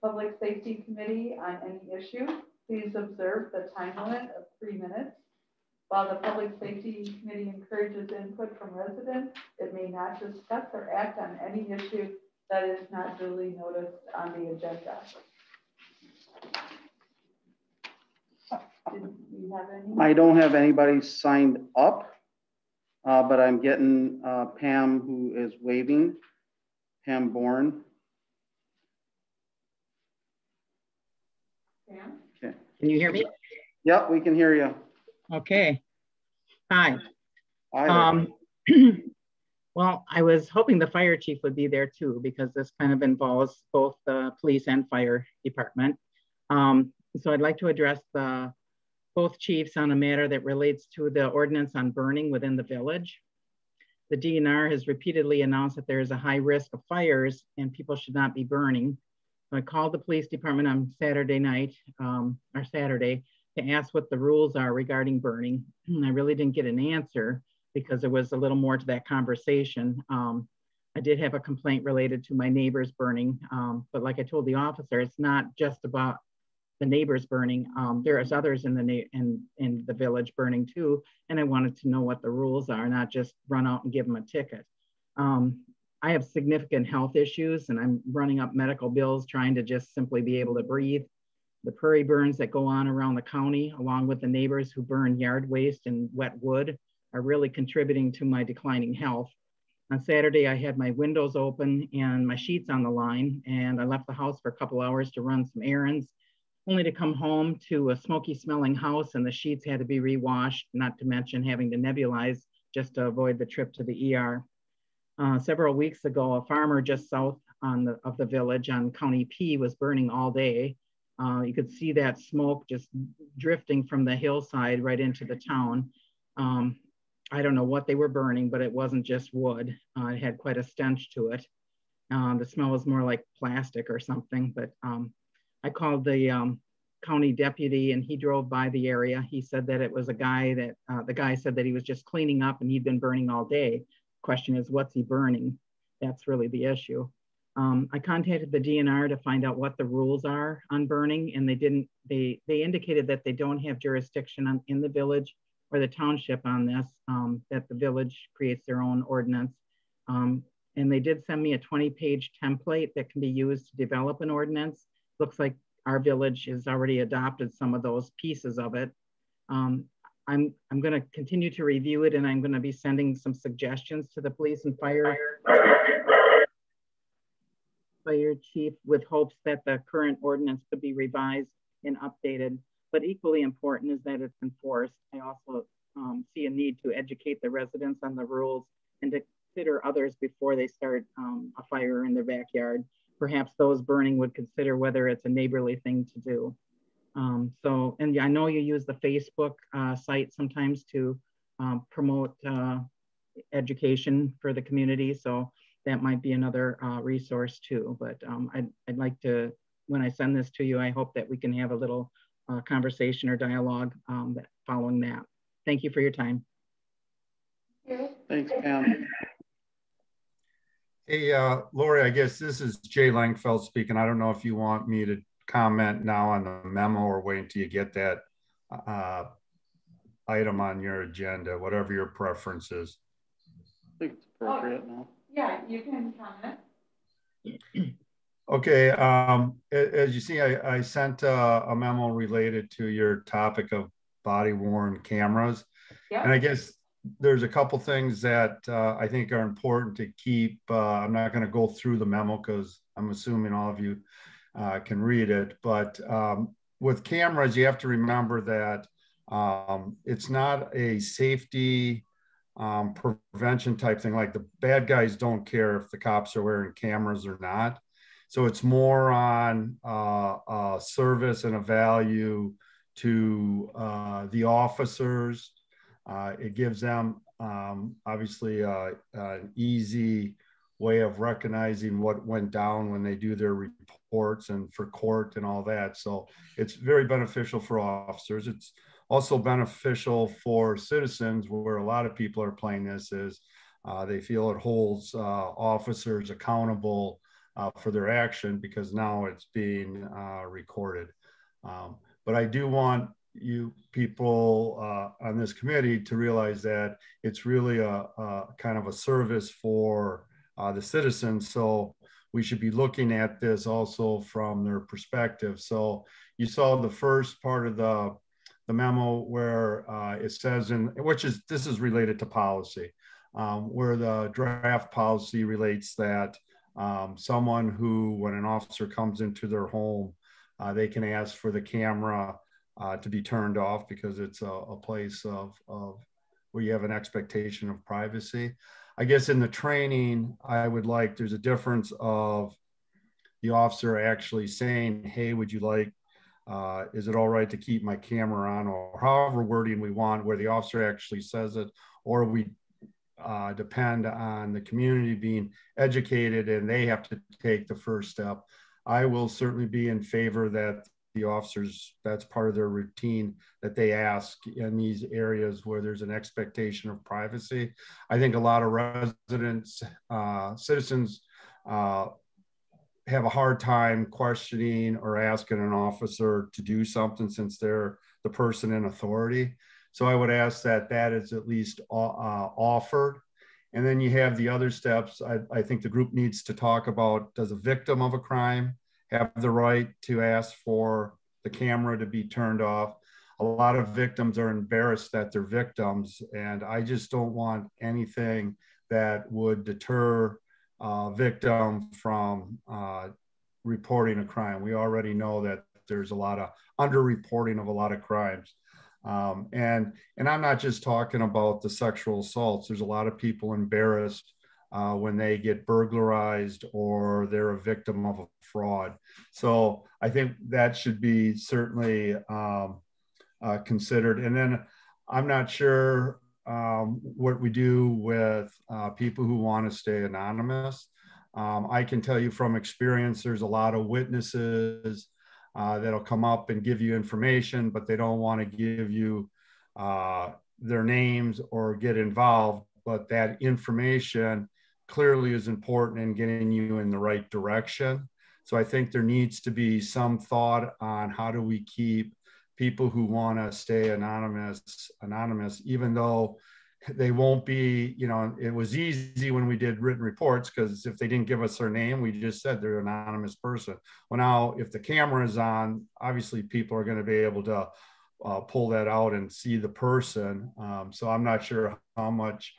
Public Safety Committee on any issue. Please observe the time limit of 3 minutes. While the Public Safety Committee encourages input from residents, it may not discuss or act on any issue that is not duly noticed on the agenda. Did we have any? I don't have anybody signed up, but I'm getting Pam, who is waving. Pam Bourne. Pam? Okay. Can you hear me? Yep, we can hear you. Okay. Hi. Hi. Well, I was hoping the fire chief would be there too, because this kind of involves both the police and fire department. So I'd like to address both chiefs on a matter that relates to the ordinance on burning within the village. The DNR has repeatedly announced that there is a high risk of fires and people should not be burning. So I called the police department on Saturday night, or Saturday, to ask what the rules are regarding burning. I really didn't get an answer because there was a little more to that conversation. I did have a complaint related to my neighbors burning, but like I told the officer, it's not just about the neighbors burning. There is others in the village burning too, and I wanted to know what the rules are, not just run out and give them a ticket. I have significant health issues and I'm running up medical bills trying to just simply be able to breathe. The prairie burns that go on around the county, along with the neighbors who burn yard waste and wet wood, are really contributing to my declining health. On Saturday, I had my windows open and my sheets on the line, and I left the house for a couple hours to run some errands, only to come home to a smoky smelling house, and the sheets had to be rewashed, not to mention having to nebulize just to avoid the trip to the ER. Several weeks ago, a farmer just south of the village on County P was burning all day. You could see that smoke just drifting from the hillside right into the town. I don't know what they were burning, but it wasn't just wood. It had quite a stench to it. The smell was more like plastic or something, but I called the county deputy and he drove by the area. He said that it was a guy that, the guy said that he was just cleaning up and he'd been burning all day. Question is, what's he burning? That's really the issue. I contacted the DNR to find out what the rules are on burning, and they indicated that they don't have jurisdiction in the village or the township on this, that the village creates their own ordinance. And they did send me a 20-page template that can be used to develop an ordinance. Looks like our village has already adopted some of those pieces of it. I'm going to continue to review it, and I'm going to be sending some suggestions to the police and fire chief with hopes that the current ordinance could be revised and updated. But equally important is that it's enforced. I also see a need to educate the residents on the rules and to consider others before they start a fire in their backyard. Perhaps those burning would consider whether it's a neighborly thing to do. And I know you use the Facebook site sometimes to promote education for the community. So that might be another resource too. But I'd like to, when I send this to you, I hope that we can have a little conversation or dialogue following that. Thank you for your time. Thanks, Pam. Hey, Lori, I guess this is Jay Langfeld speaking. I don't know if you want me to comment now on the memo or wait until you get that item on your agenda, whatever your preference is. I think it's appropriate now. Yeah, you can comment. Okay, as you see, I sent a memo related to your topic of body-worn cameras. Yep. And I guess there's a couple things that I think are important to keep. I'm not going to go through the memo because I'm assuming all of you can read it. But with cameras, you have to remember that it's not a safety prevention type thing. Like the bad guys don't care if the cops are wearing cameras or not. So it's more on a service and a value to the officers. It gives them obviously an easy way of recognizing what went down when they do their reports and for court and all that. So it's very beneficial for officers. It's also beneficial for citizens, where a lot of people are playing this, is they feel it holds officers accountable for their action, because now it's being recorded. But I do want you people on this committee to realize that it's really a kind of a service for the citizens. So we should be looking at this also from their perspective. So you saw the first part of the memo where it says, this is related to policy, where the draft policy relates that someone who, when an officer comes into their home, they can ask for the camera to be turned off because it's a place of where you have an expectation of privacy. I guess in the training, there's a difference of the officer actually saying, hey, would you like, is it all right to keep my camera on, or however wording we want, where the officer actually says it, or we depend on the community being educated and they have to take the first step. I will certainly be in favor that the officers, that's part of their routine, that they ask in these areas where there's an expectation of privacy. I think a lot of residents, citizens have a hard time questioning or asking an officer to do something since they're the person in authority. So I would ask that that is at least offered. And then you have the other steps. I think the group needs to talk about, does a victim of a crime have the right to ask for the camera to be turned off? A lot of victims are embarrassed that they're victims, and I just don't want anything that would deter a victim from reporting a crime. We already know that there's a lot of underreporting of a lot of crimes. And I'm not just talking about the sexual assaults. There's a lot of people embarrassed when they get burglarized or they're a victim of a fraud. So I think that should be certainly considered. And then I'm not sure what we do with people who want to stay anonymous. I can tell you from experience, there's a lot of witnesses that'll come up and give you information, but they don't want to give you their names or get involved. But that information clearly is important in getting you in the right direction. So I think there needs to be some thought on how do we keep people who want to stay anonymous, even though they won't be, it was easy when we did written reports, because if they didn't give us their name, we just said they're an anonymous person. Well, now if the camera is on, obviously people are going to be able to pull that out and see the person. So I'm not sure how much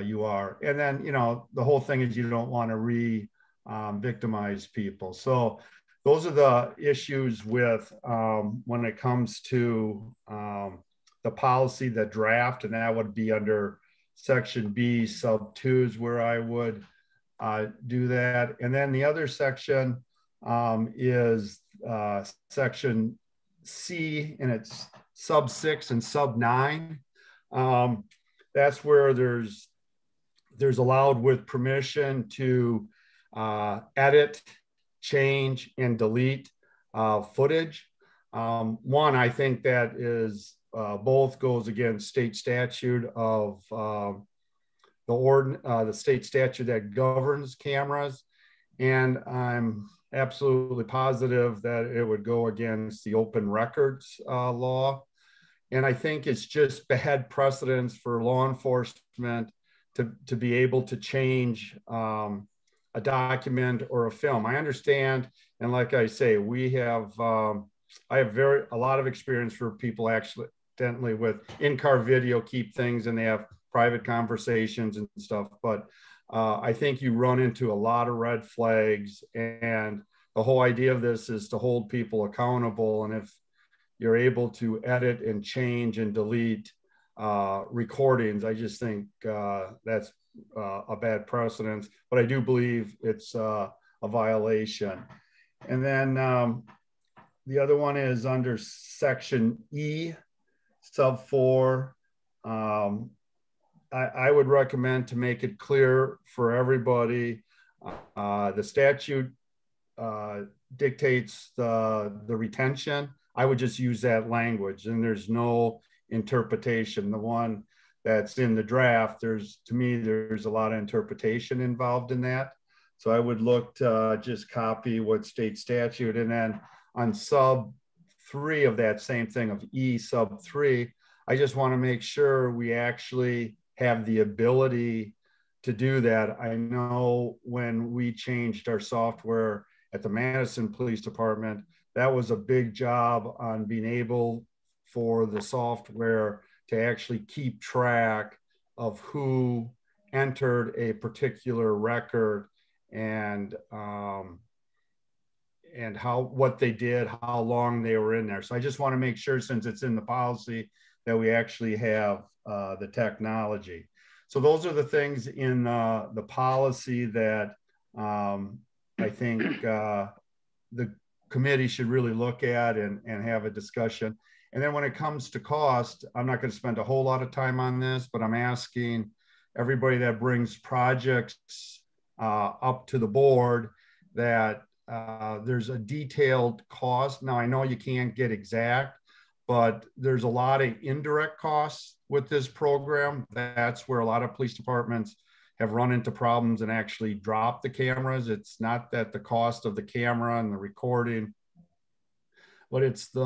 you are. And then, the whole thing is you don't want to re-victimize people. So those are the issues with when it comes to the policy, the draft, and that would be under section B sub 2 is where I would do that. And then the other section is section C, and it's sub 6 and sub 9. That's where there's allowed with permission to edit, change, and delete footage. One, I think that is both goes against state statute of the state statute that governs cameras, and I'm absolutely positive that it would go against the open records law. And I think it's just bad precedence for law enforcement to be able to change a document or a film. I understand, and like I say, we have I have a lot of experience for people accidentally with in-car video, keep things, and they have private conversations and stuff. But I think you run into a lot of red flags, and the whole idea of this is to hold people accountable. And if you're able to edit and change and delete recordings, I just think that's a bad precedent, but I do believe it's a violation. And then the other one is under section E, sub 4. I would recommend to make it clear for everybody. The statute dictates the retention. I would just use that language, and there's no interpretation. The one that's in the draft, to me, there's a lot of interpretation involved in that. So I would look to just copy what state statute, and then on sub 3 of that same thing of E sub 3, I just want to make sure we actually have the ability to do that. I know when we changed our software at the Madison Police Department, that was a big job on being able for the software to actually keep track of who entered a particular record and what they did, how long they were in there. So I just want to make sure, since it's in the policy, that we actually have the technology. So those are the things in the policy that I think the committee should really look at and have a discussion. And then when it comes to cost, I'm not going to spend a whole lot of time on this, but I'm asking everybody that brings projects up to the board that there's a detailed cost. Now, I know you can't get exact, but there's a lot of indirect costs with this program. That's where a lot of police departments have run into problems and actually dropped the cameras. It's not that the cost of the camera and the recording, but it's the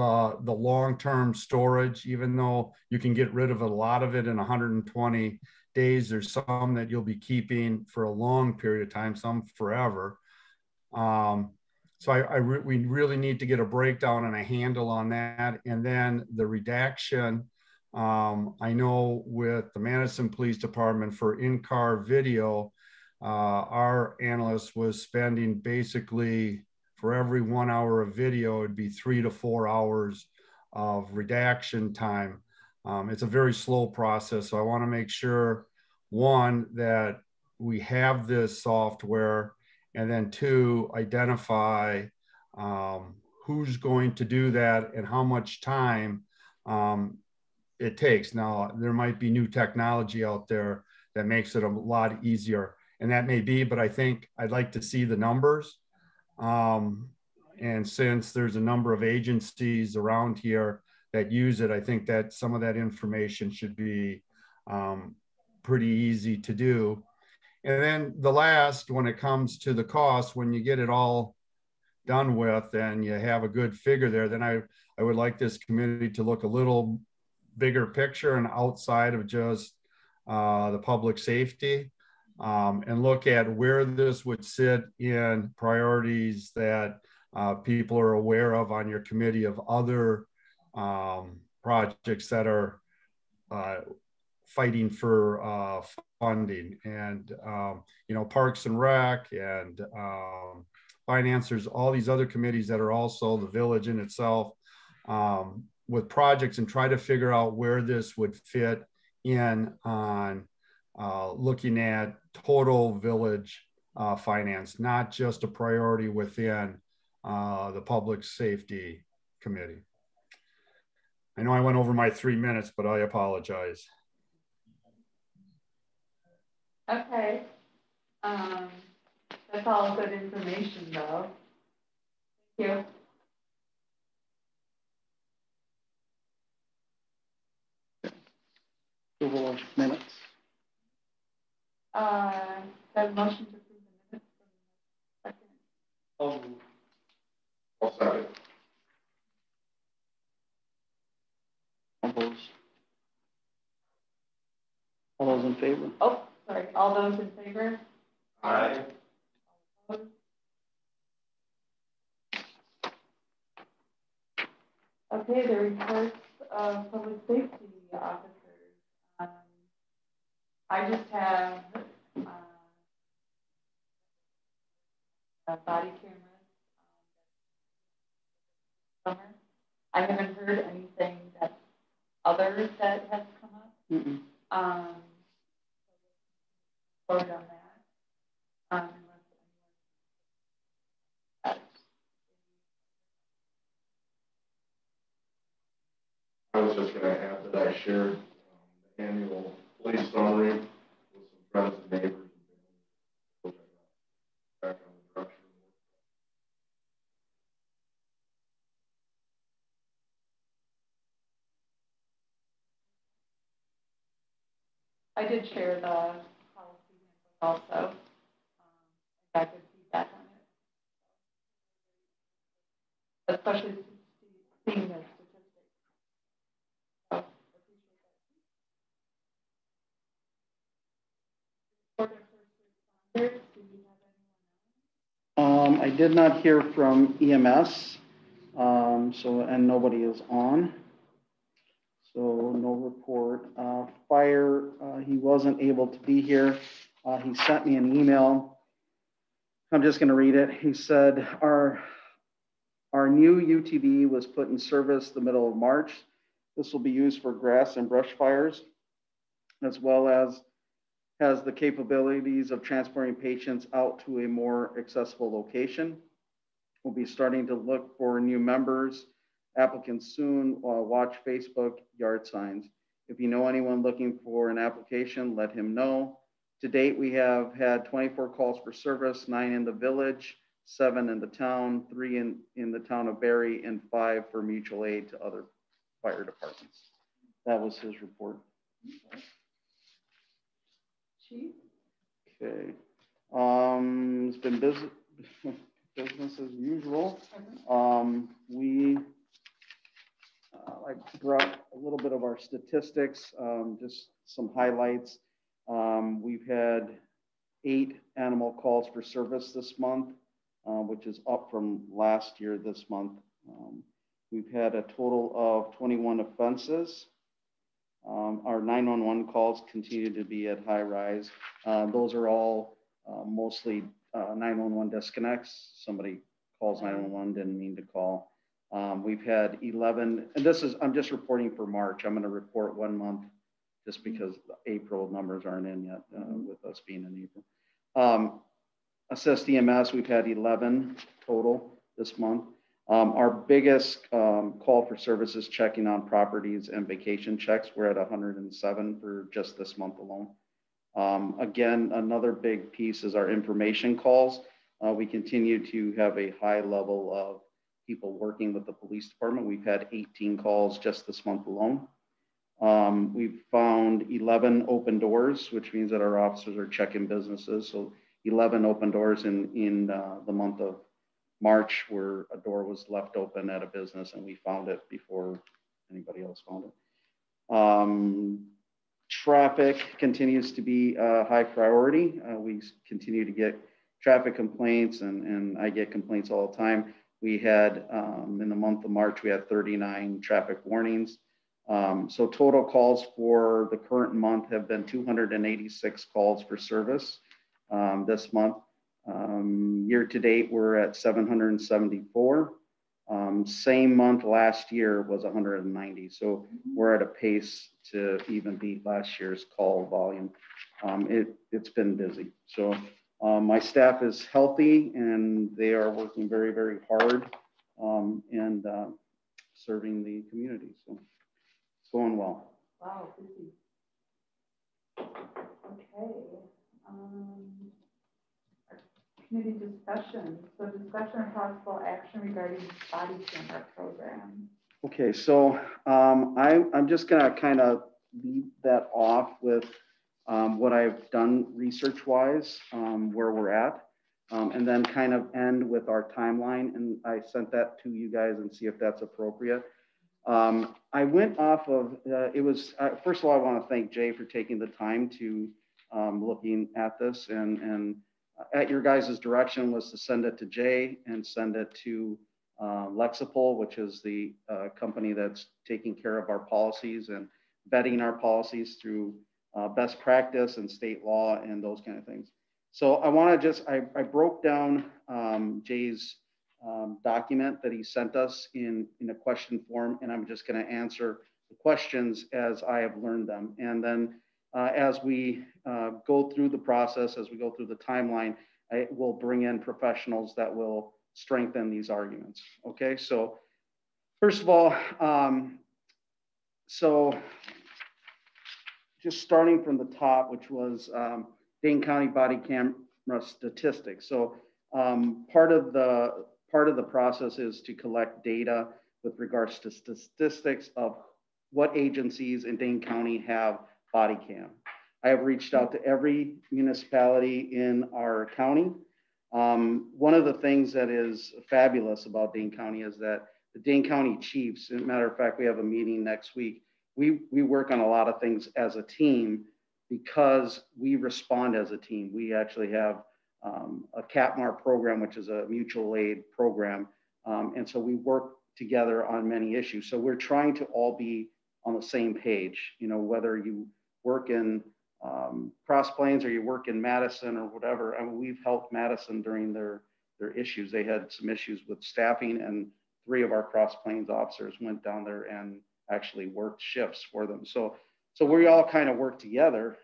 long-term storage. Even though you can get rid of a lot of it in 120 days, there's some that you'll be keeping for a long period of time, some forever. So we really need to get a breakdown and a handle on that. And then the redaction, I know with the Madison Police Department for in-car video, our analyst was spending basically for every 1 hour of video, it'd be 3 to 4 hours of redaction time. It's a very slow process. So I want to make sure, one, that we have this software, and then two, identify who's going to do that and how much time it takes. Now, there might be new technology out there that makes it a lot easier, and that may be, but I think I'd like to see the numbers. And since there's a number of agencies around here that use it, I think that some of that information should be pretty easy to do. And then the last, when it comes to the cost, when you get it all done with and you have a good figure there, then I would like this committee to look a little bigger picture and outside of just the public safety, and look at where this would sit in priorities that people are aware of on your committee of other projects that are fighting for funding. And you know, Parks and Rec and Financers, all these other committees that are also the village in itself, with projects, and try to figure out where this would fit in on looking at total village finance, not just a priority within the Public Safety Committee. I know I went over my 3 minutes, but I apologize. Okay. That's all good information, though. Thank you. Approval of minutes. That motion to approve the minutes from the second. I'll second. All those. All those in favor? Oh, sorry. All those in favor? Aye. All opposed? Okay, the reports of public safety officers. I just have body cameras. Summer. I haven't heard anything that others that has come up. Forward on that. I was just going to add that I shared the annual police summary with some friends and neighbors. Back on the direction. I did share the policy also. got good feedback on it, especially seeing the statistics. So, appreciate that. For the first responders, do you have anyone else? I did not hear from EMS, and nobody is on. So no report. Fire, he wasn't able to be here. He sent me an email. I'm just gonna read it. He said, our new UTV was put in service the middle of March. This will be used for grass and brush fires, as well as has the capabilities of transporting patients out to a more accessible location. We'll be starting to look for new members, applicants soon. Watch Facebook yard signs. If you know anyone looking for an application, let him know. To date, we have had 24 calls for service, 9 in the village, 7 in the town, 3 in the town of Barry, and 5 for mutual aid to other fire departments. That was his report. Chief? Okay. It's been business as usual. I brought a little bit of our statistics, just some highlights. We've had 8 animal calls for service this month, which is up from last year this month. We've had a total of 21 offenses. Our 911 calls continue to be at high rise. Those are all mostly 911 disconnects. Somebody calls 911, didn't mean to call. We've had 11, and I'm just reporting for March. I'm going to report 1 month just because the April numbers aren't in yet with us being in April. Assist EMS, we've had 11 total this month. Our biggest call for service is checking on properties and vacation checks. We're at 107 for just this month alone. Again, another big piece is our information calls. We continue to have a high level of people working with the police department. We've had 18 calls just this month alone. We've found 11 open doors, which means that our officers are checking businesses. So 11 open doors in the month of March, where a door was left open at a business and we found it before anybody else found it. Traffic continues to be a high priority. We continue to get traffic complaints and I get complaints all the time. We had, in the month of March, we had 39 traffic warnings. So total calls for the current month have been 286 calls for service this month. Year to date, we're at 774. Same month last year was 190. So we're at a pace to even beat last year's call volume. It's been busy. So my staff is healthy and they are working very, very hard and serving the community. So it's going well. Wow, busy. Okay. Committee discussion. So discussion of possible action regarding body camera program. Okay, so I'm just gonna kind of leave that off with what I've done research-wise, where we're at, and then kind of end with our timeline. And I sent that to you guys and see if that's appropriate. I went off of, first of all, I want to thank Jay for taking the time to looking at this and at your guys' direction was to send it to Jay and send it to Lexipol, which is the company that's taking care of our policies and vetting our policies through best practice and state law and those kind of things. So I want to I broke down Jay's document that he sent us in a question form, and I'm just going to answer the questions as I have learned them. And then as we go through the process, as we go through the timeline, I will bring in professionals that will strengthen these arguments. Okay, so first of all, so just starting from the top, which was Dane County body camera statistics. So part of the process is to collect data with regards to statistics of what agencies in Dane County have body cam. I have reached out to every municipality in our county. One of the things that is fabulous about Dane County is that the Dane County Chiefs, as a matter of fact, we have a meeting next week. We work on a lot of things as a team because we respond as a team. We actually have a CAPMAR program, which is a mutual aid program. And so we work together on many issues. So we're trying to all be on the same page, you know, whether you work in Cross Plains or you work in Madison or whatever. I mean, we've helped Madison during their issues. They had some issues with staffing, and 3 of our Cross Plains officers went down there and actually worked shifts for them. So we all kind of work together.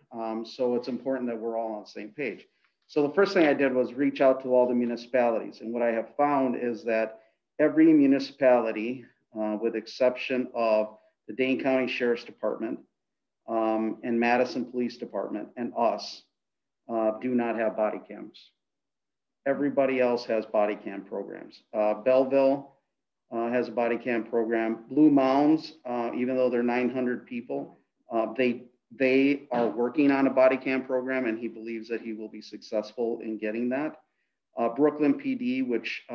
So it's important that we're all on the same page. So the first thing I did was reach out to all the municipalities. And what I have found is that every municipality, with exception of the Dane County Sheriff's Department and Madison Police Department and us, do not have body cams. Everybody else has body cam programs. Belleville has a body cam program. Blue Mounds, even though they're 900 people, they are working on a body cam program, and he believes that he will be successful in getting that. Brooklyn PD, which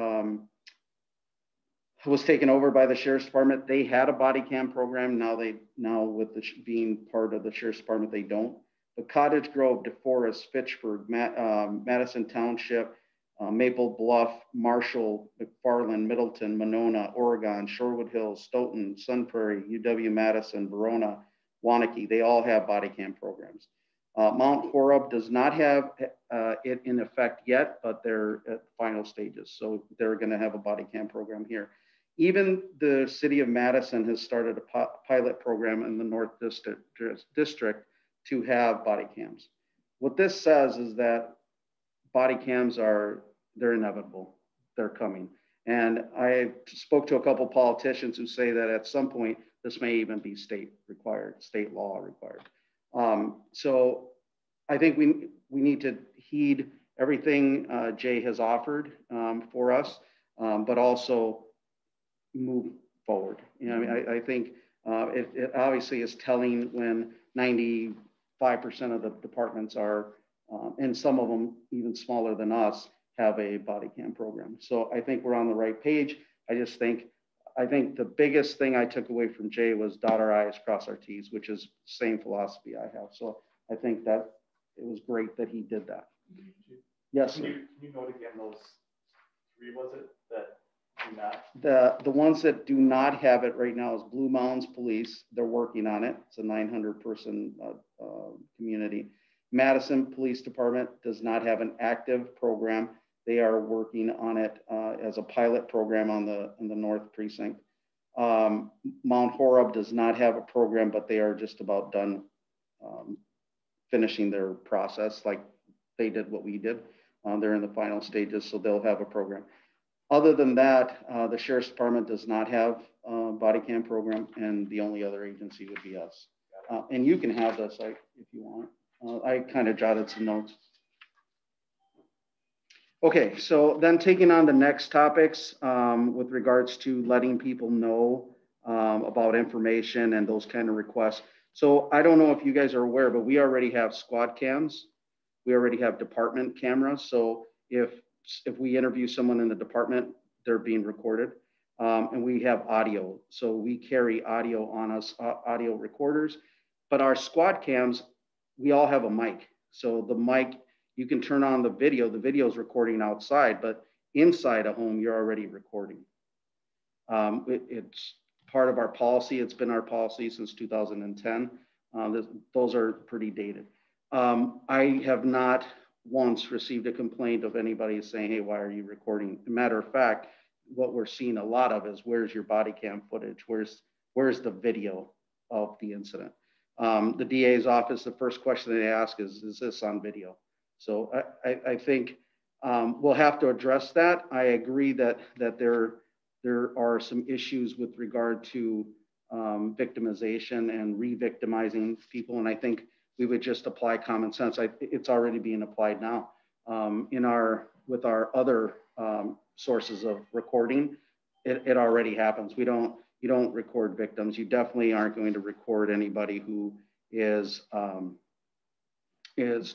was taken over by the Sheriff's Department, they had a body cam program. Now with being part of the Sheriff's Department, they don't. But Cottage Grove, DeForest, Fitchburg, Madison Township, Maple Bluff, Marshall, McFarland, Middleton, Monona, Oregon, Shorewood Hills, Stoughton, Sun Prairie, UW-Madison, Verona, Waunakee, they all have body cam programs. Mount Horeb does not have it in effect yet, but they're at final stages. So they're gonna have a body cam program here. Even the city of Madison has started a pilot program in the North District to have body cams. What this says is that body cams they're inevitable, they're coming. And I spoke to a couple politicians who say that at some point, this may even be state law required. So I think we need to heed everything Jay has offered for us, but also move forward. You know, I mean, I think it obviously is telling when 95% of the departments are, and some of them even smaller than us, have a body cam program. So I think we're on the right page. I think the biggest thing I took away from Jay was dot our I's, cross our T's, which is the same philosophy I have. So I think that it was great that he did that. Yes, sir. Can you note again those 3, was it, that do not? The ones that do not have it right now is Blue Mounds Police. They're working on it. It's a 900-person community. Madison Police Department does not have an active program. They are working on it as a pilot program in the North Precinct. Mount Horeb does not have a program, but they are just about done finishing their process, like they did what we did. They're in the final stages, so they'll have a program. Other than that, the Sheriff's Department does not have a body cam program, and the only other agency would be us. And you can have this if you want. I kind of jotted some notes. Okay, so then taking on the next topics with regards to letting people know about information and those kind of requests. So I don't know if you guys are aware, but we already have squad cams. We already have department cameras. So if we interview someone in the department, they're being recorded. And we have audio. So we carry audio on us, audio recorders. But our squad cams, we all have a mic. So the mic, you can turn on the video is recording outside, but inside a home, you're already recording. It's part of our policy. It's been our policy since 2010. Those are pretty dated. I have not once received a complaint of anybody saying, hey, why are you recording? As a matter of fact, what we're seeing a lot of is where's your body cam footage? Where's the video of the incident? The DA's office, the first question they ask is this on video? So I think we'll have to address that. I agree that there are some issues with regard to victimization and re-victimizing people. And I think we would just apply common sense. It's already being applied now with our other sources of recording. It already happens. You don't record victims. You definitely aren't going to record anybody who is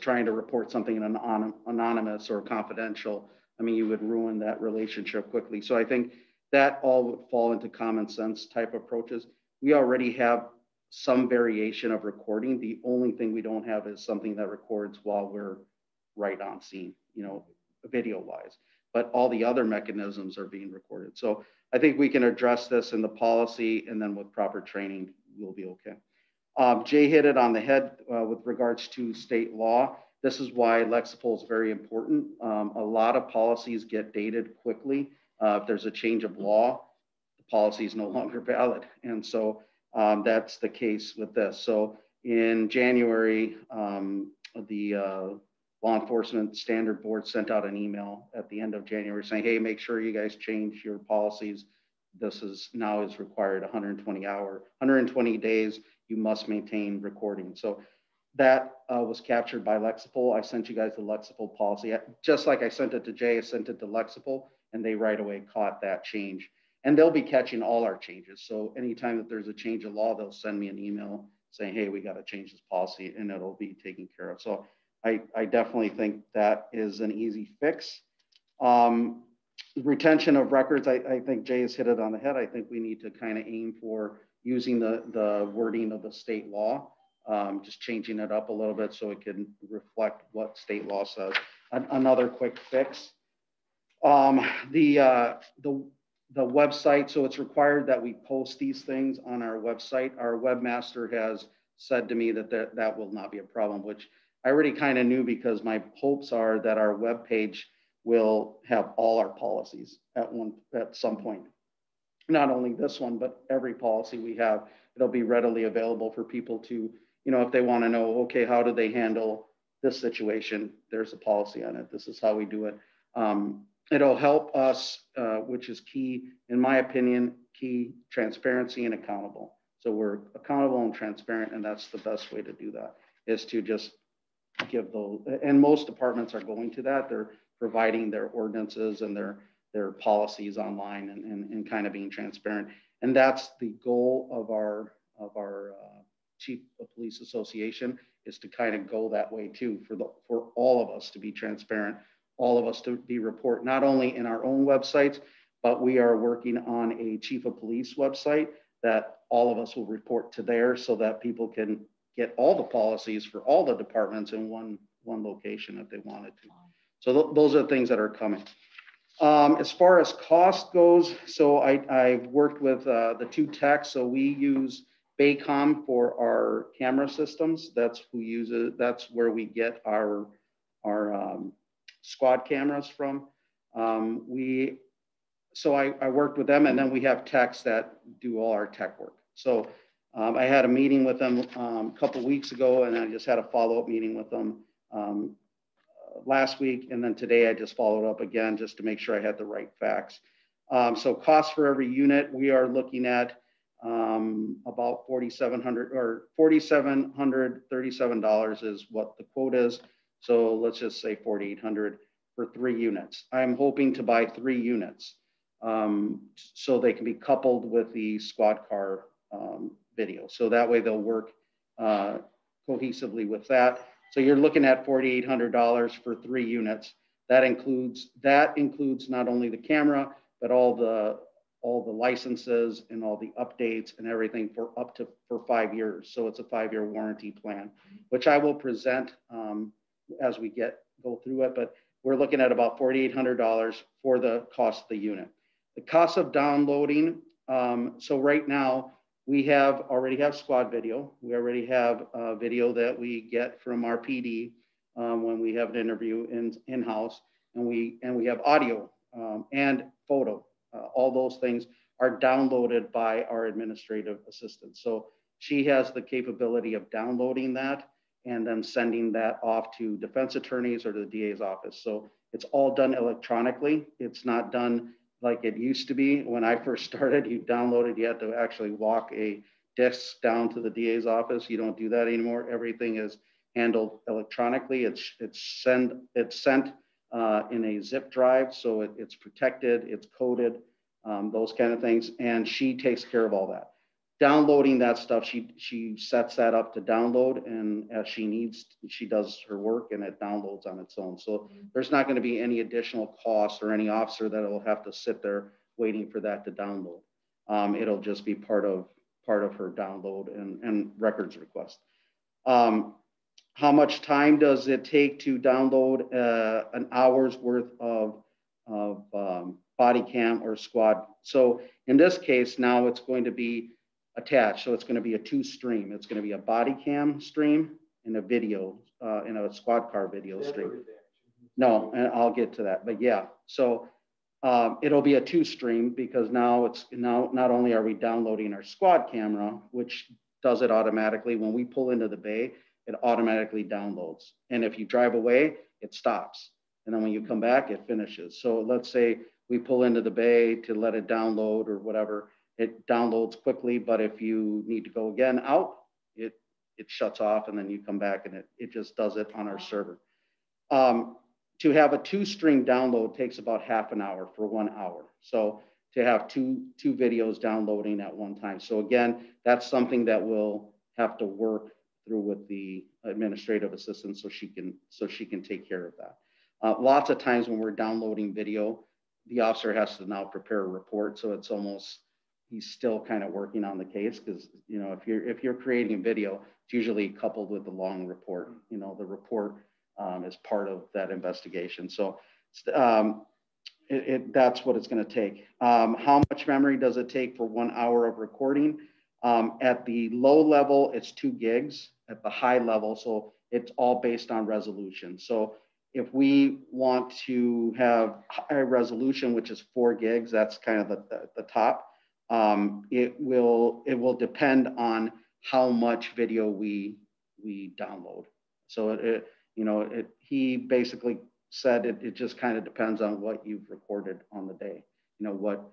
trying to report something anonymous or confidential I mean, you would ruin that relationship quickly. So I think that all would fall into common sense type approaches. We already have some variation of recording. The only thing we don't have is something that records while we're right on scene, you know, video wise, but all the other mechanisms are being recorded. So I think we can address this in the policy, and then with proper training, we'll be okay. Jay hit it on the head with regards to state law. This is why Lexipol is very important. A lot of policies get dated quickly. If there's a change of law, the policy is no longer valid. And so that's the case with this. So in January, the Law Enforcement Standard Board sent out an email at the end of January saying, hey, make sure you guys change your policies. This is now is required 120 days, you must maintain recording. So that was captured by Lexipol. I sent you guys the Lexipol policy. Just like I sent it to Jay, I sent it to Lexipol, and they right away caught that change. And they'll be catching all our changes. So anytime that there's a change of law, they'll send me an email saying, hey, we got to change this policy, and it'll be taken care of. So I definitely think that is an easy fix. Retention of records, I think Jay has hit it on the head. I think we need to kind of aim for using the wording of the state law, just changing it up a little bit so it can reflect what state law says. Another quick fix. The website, so it's required that we post these things on our website. Our webmaster has said to me that will not be a problem, which I already kind of knew, because my hopes are that our webpage will have all our policies at some point. Not only this one, but every policy we have, it'll be readily available for people to, you know, if they want to know, okay, how do they handle this situation? There's a policy on it. This is how we do it. It'll help us, which is key, in my opinion, key, transparency and accountable. So we're accountable and transparent, and that's the best way to do that, is to just give those, and most departments are going to that. They're providing their ordinances and their policies online and kind of being transparent. And that's the goal of our Chief of Police Association, is to kind of go that way too, for all of us to be transparent, all of us to be report, not only in our own websites, but we are working on a Chief of Police website that all of us will report to there, so that people can get all the policies for all the departments in one location if they wanted to. So those are things that are coming. As far as cost goes, so I've worked with the two techs. So we use Baycom for our camera systems. That's who uses, that's where we get our squad cameras from. So I worked with them, and then we have techs that do all our tech work. So I had a meeting with them a couple weeks ago, and I just had a follow-up meeting with them last week. And then today I just followed up again just to make sure I had the right facts. So cost for every unit, we are looking at about $4,700 or $4,737 is what the quote is. So let's just say $4,800 for 3 units. I'm hoping to buy 3 units so they can be coupled with the squad car video. So that way they'll work cohesively with that. So you're looking at $4,800 for 3 units. That includes not only the camera, but all the licenses and all the updates and everything for 5 years. So it's a 5-year warranty plan, which I will present as we go through it. But we're looking at about $4,800 for the cost of the unit. The cost of downloading. So right now, we already have squad video. We already have video that we get from our PD when we have an interview in-house, and we have audio and photo. All those things are downloaded by our administrative assistant. So she has the capability of downloading that and then sending that off to defense attorneys or to the DA's office. So it's all done electronically. It's not done like it used to be. When I first started, you had to actually walk a disc down to the DA's office. You don't do that anymore. Everything is handled electronically. It's sent in a zip drive, so it's protected, it's coded, those kind of things, and she takes care of all that. downloading that stuff, she sets that up to download, and as she needs, she does her work and it downloads on its own. So there's not going to be any additional cost or any officer that will have to sit there waiting for that to download. It'll just be part of her download and records request. How much time does it take to download an hour's worth of body cam or squad? So in this case, now it's going to be attached. So it's going to be a two stream. It's going to be a body cam stream and a video, in a squad car video stream. No, and I'll get to that, but yeah. So it'll be a two stream because now not only are we downloading our squad camera, which does it automatically. When we pull into the bay, it automatically downloads. And if you drive away, it stops. And then when you come back, it finishes. So let's say we pull into the bay to let it download or whatever, it downloads quickly. But if you need to go again out, it shuts off and then you come back and it just does it on our server. To have a two stream download takes about half an hour for 1 hour. So to have two videos downloading at one time. So again, that's something that we'll have to work through with the administrative assistant so she can take care of that. Lots of times when we're downloading video, the officer has to now prepare a report. So it's almost, he's still kind of working on the case because, you know, if you're creating a video, it's usually coupled with the long report. You know, the report is part of that investigation. So that's what it's going to take. How much memory does it take for 1 hour of recording? At the low level, it's 2 gigs. At the high level, so it's all based on resolution. So if we want to have high resolution, which is 4 gigs, that's kind of the top. It will depend on how much video we download. So he basically said it just kind of depends on what you've recorded on the day. What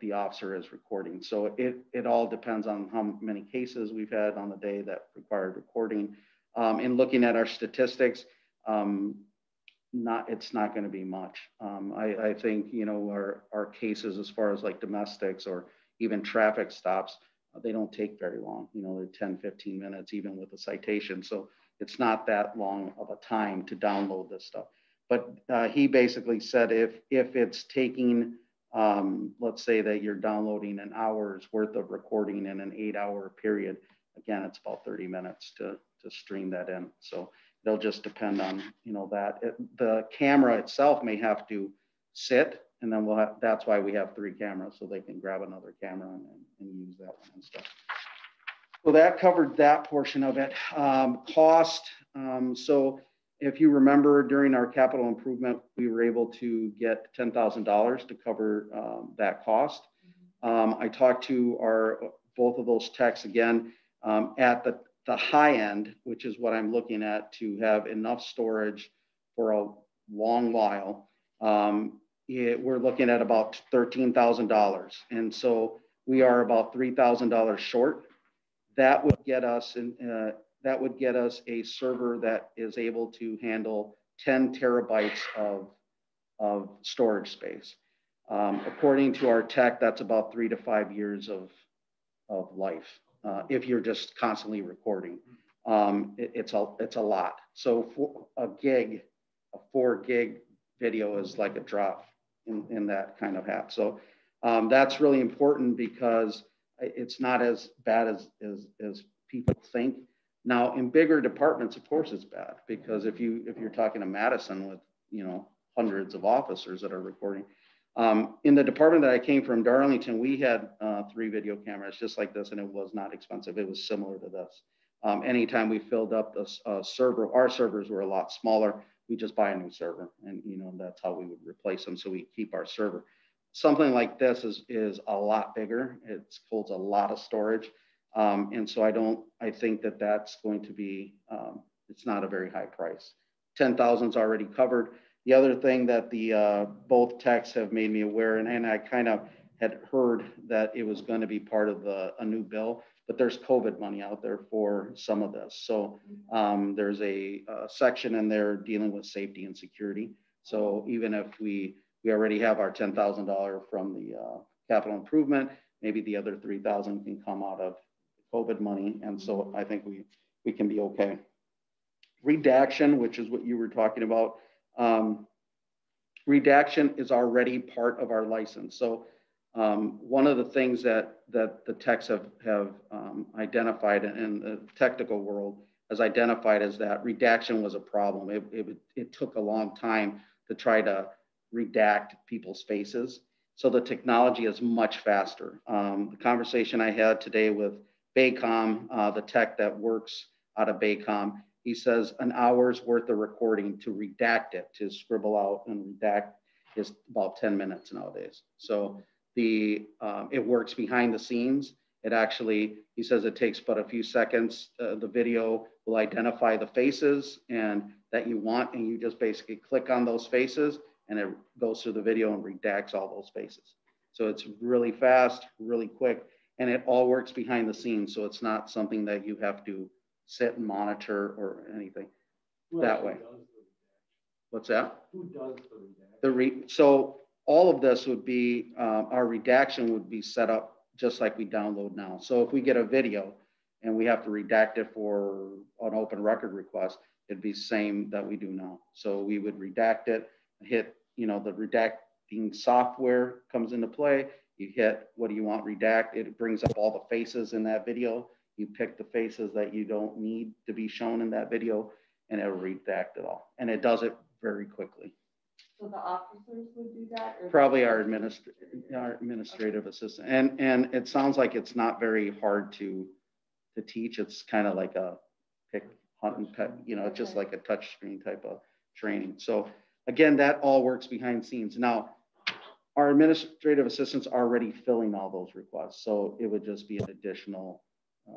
the officer is recording. So it all depends on how many cases we've had on the day that required recording. In looking at our statistics, it's not going to be much. I think, our cases as far as like domestics or even traffic stops, they don't take very long. They're 10, 15 minutes, even with a citation. So it's not that long of a time to download this stuff. But he basically said if it's taking, let's say that you're downloading an hour's worth of recording in an 8-hour period, again, it's about 30 minutes to stream that in. So it'll just depend on, that. The camera itself may have to sit, and then that's why we have 3 cameras, so they can grab another camera and use that one and stuff. So that covered that portion of it. Cost, so if you remember during our capital improvement, we were able to get $10,000 to cover that cost. I talked to both of those techs again at the high end, which is what I'm looking at to have enough storage for a long while. We're looking at about $13,000. And so we are about $3,000 short. That would get us a server that is able to handle 10 terabytes of storage space. According to our tech, that's about 3 to 5 years of life if you're just constantly recording. It's a lot. So for a 4 gig video is like a drop in that kind of app. So that's really important because it's not as bad as people think. Now, in bigger departments, of course, it's bad because if you're talking to Madison with hundreds of officers that are recording. In the department that I came from, Darlington, we had 3 video cameras just like this, and it was not expensive. It was similar to this. Anytime we filled up the server, our servers were a lot smaller. We just buy a new server, and that's how we would replace them. So we keep our server. Something like this is a lot bigger. It holds a lot of storage. And so I think that that's going to be, it's not a very high price. 10,000 is already covered. The other thing that both techs have made me aware, and I kind of had heard that it was going to be part of a new bill, but there's COVID money out there for some of this. So there's a section in there dealing with safety and security. So even if we already have our $10,000 from the capital improvement, maybe the other 3,000 can come out of COVID money. And so I think we can be okay. Redaction, which is what you were talking about. Redaction is already part of our license. So one of the things that the techs have identified in the technical world has identified is that redaction was a problem. It took a long time to try to redact people's faces. So the technology is much faster. The conversation I had today with Baycom, the tech that works out of Baycom, he says an hour's worth of recording to redact it, to scribble out and redact, is about 10 minutes nowadays. So it works behind the scenes. It actually, he says it takes but a few seconds. The video will identify the faces and that you want, and you just basically click on those faces and it goes through the video and redacts all those faces. So it's really fast, really quick, and it all works behind the scenes. So it's not something that you have to sit and monitor or anything that way. What's that? Who does the redaction? So all of this would be, our redaction would be set up just like we download now. So if we get a video and we have to redact it for an open record request, it'd be the same that we do now. So we would redact it, hit, the redacting software comes into play. You hit, what do you want redact? It brings up all the faces in that video. You pick the faces that you don't need to be shown in that video, and it'll redact it all. And it does it very quickly. So the officers would do that? Or Probably our administrative assistant. And it sounds like it's not very hard to teach. It's kind of like a pick, hunt, and pet, it's just like a touch screen type of training. So again, that all works behind the scenes. Now, our administrative assistants are already filling all those requests. So it would just be an additional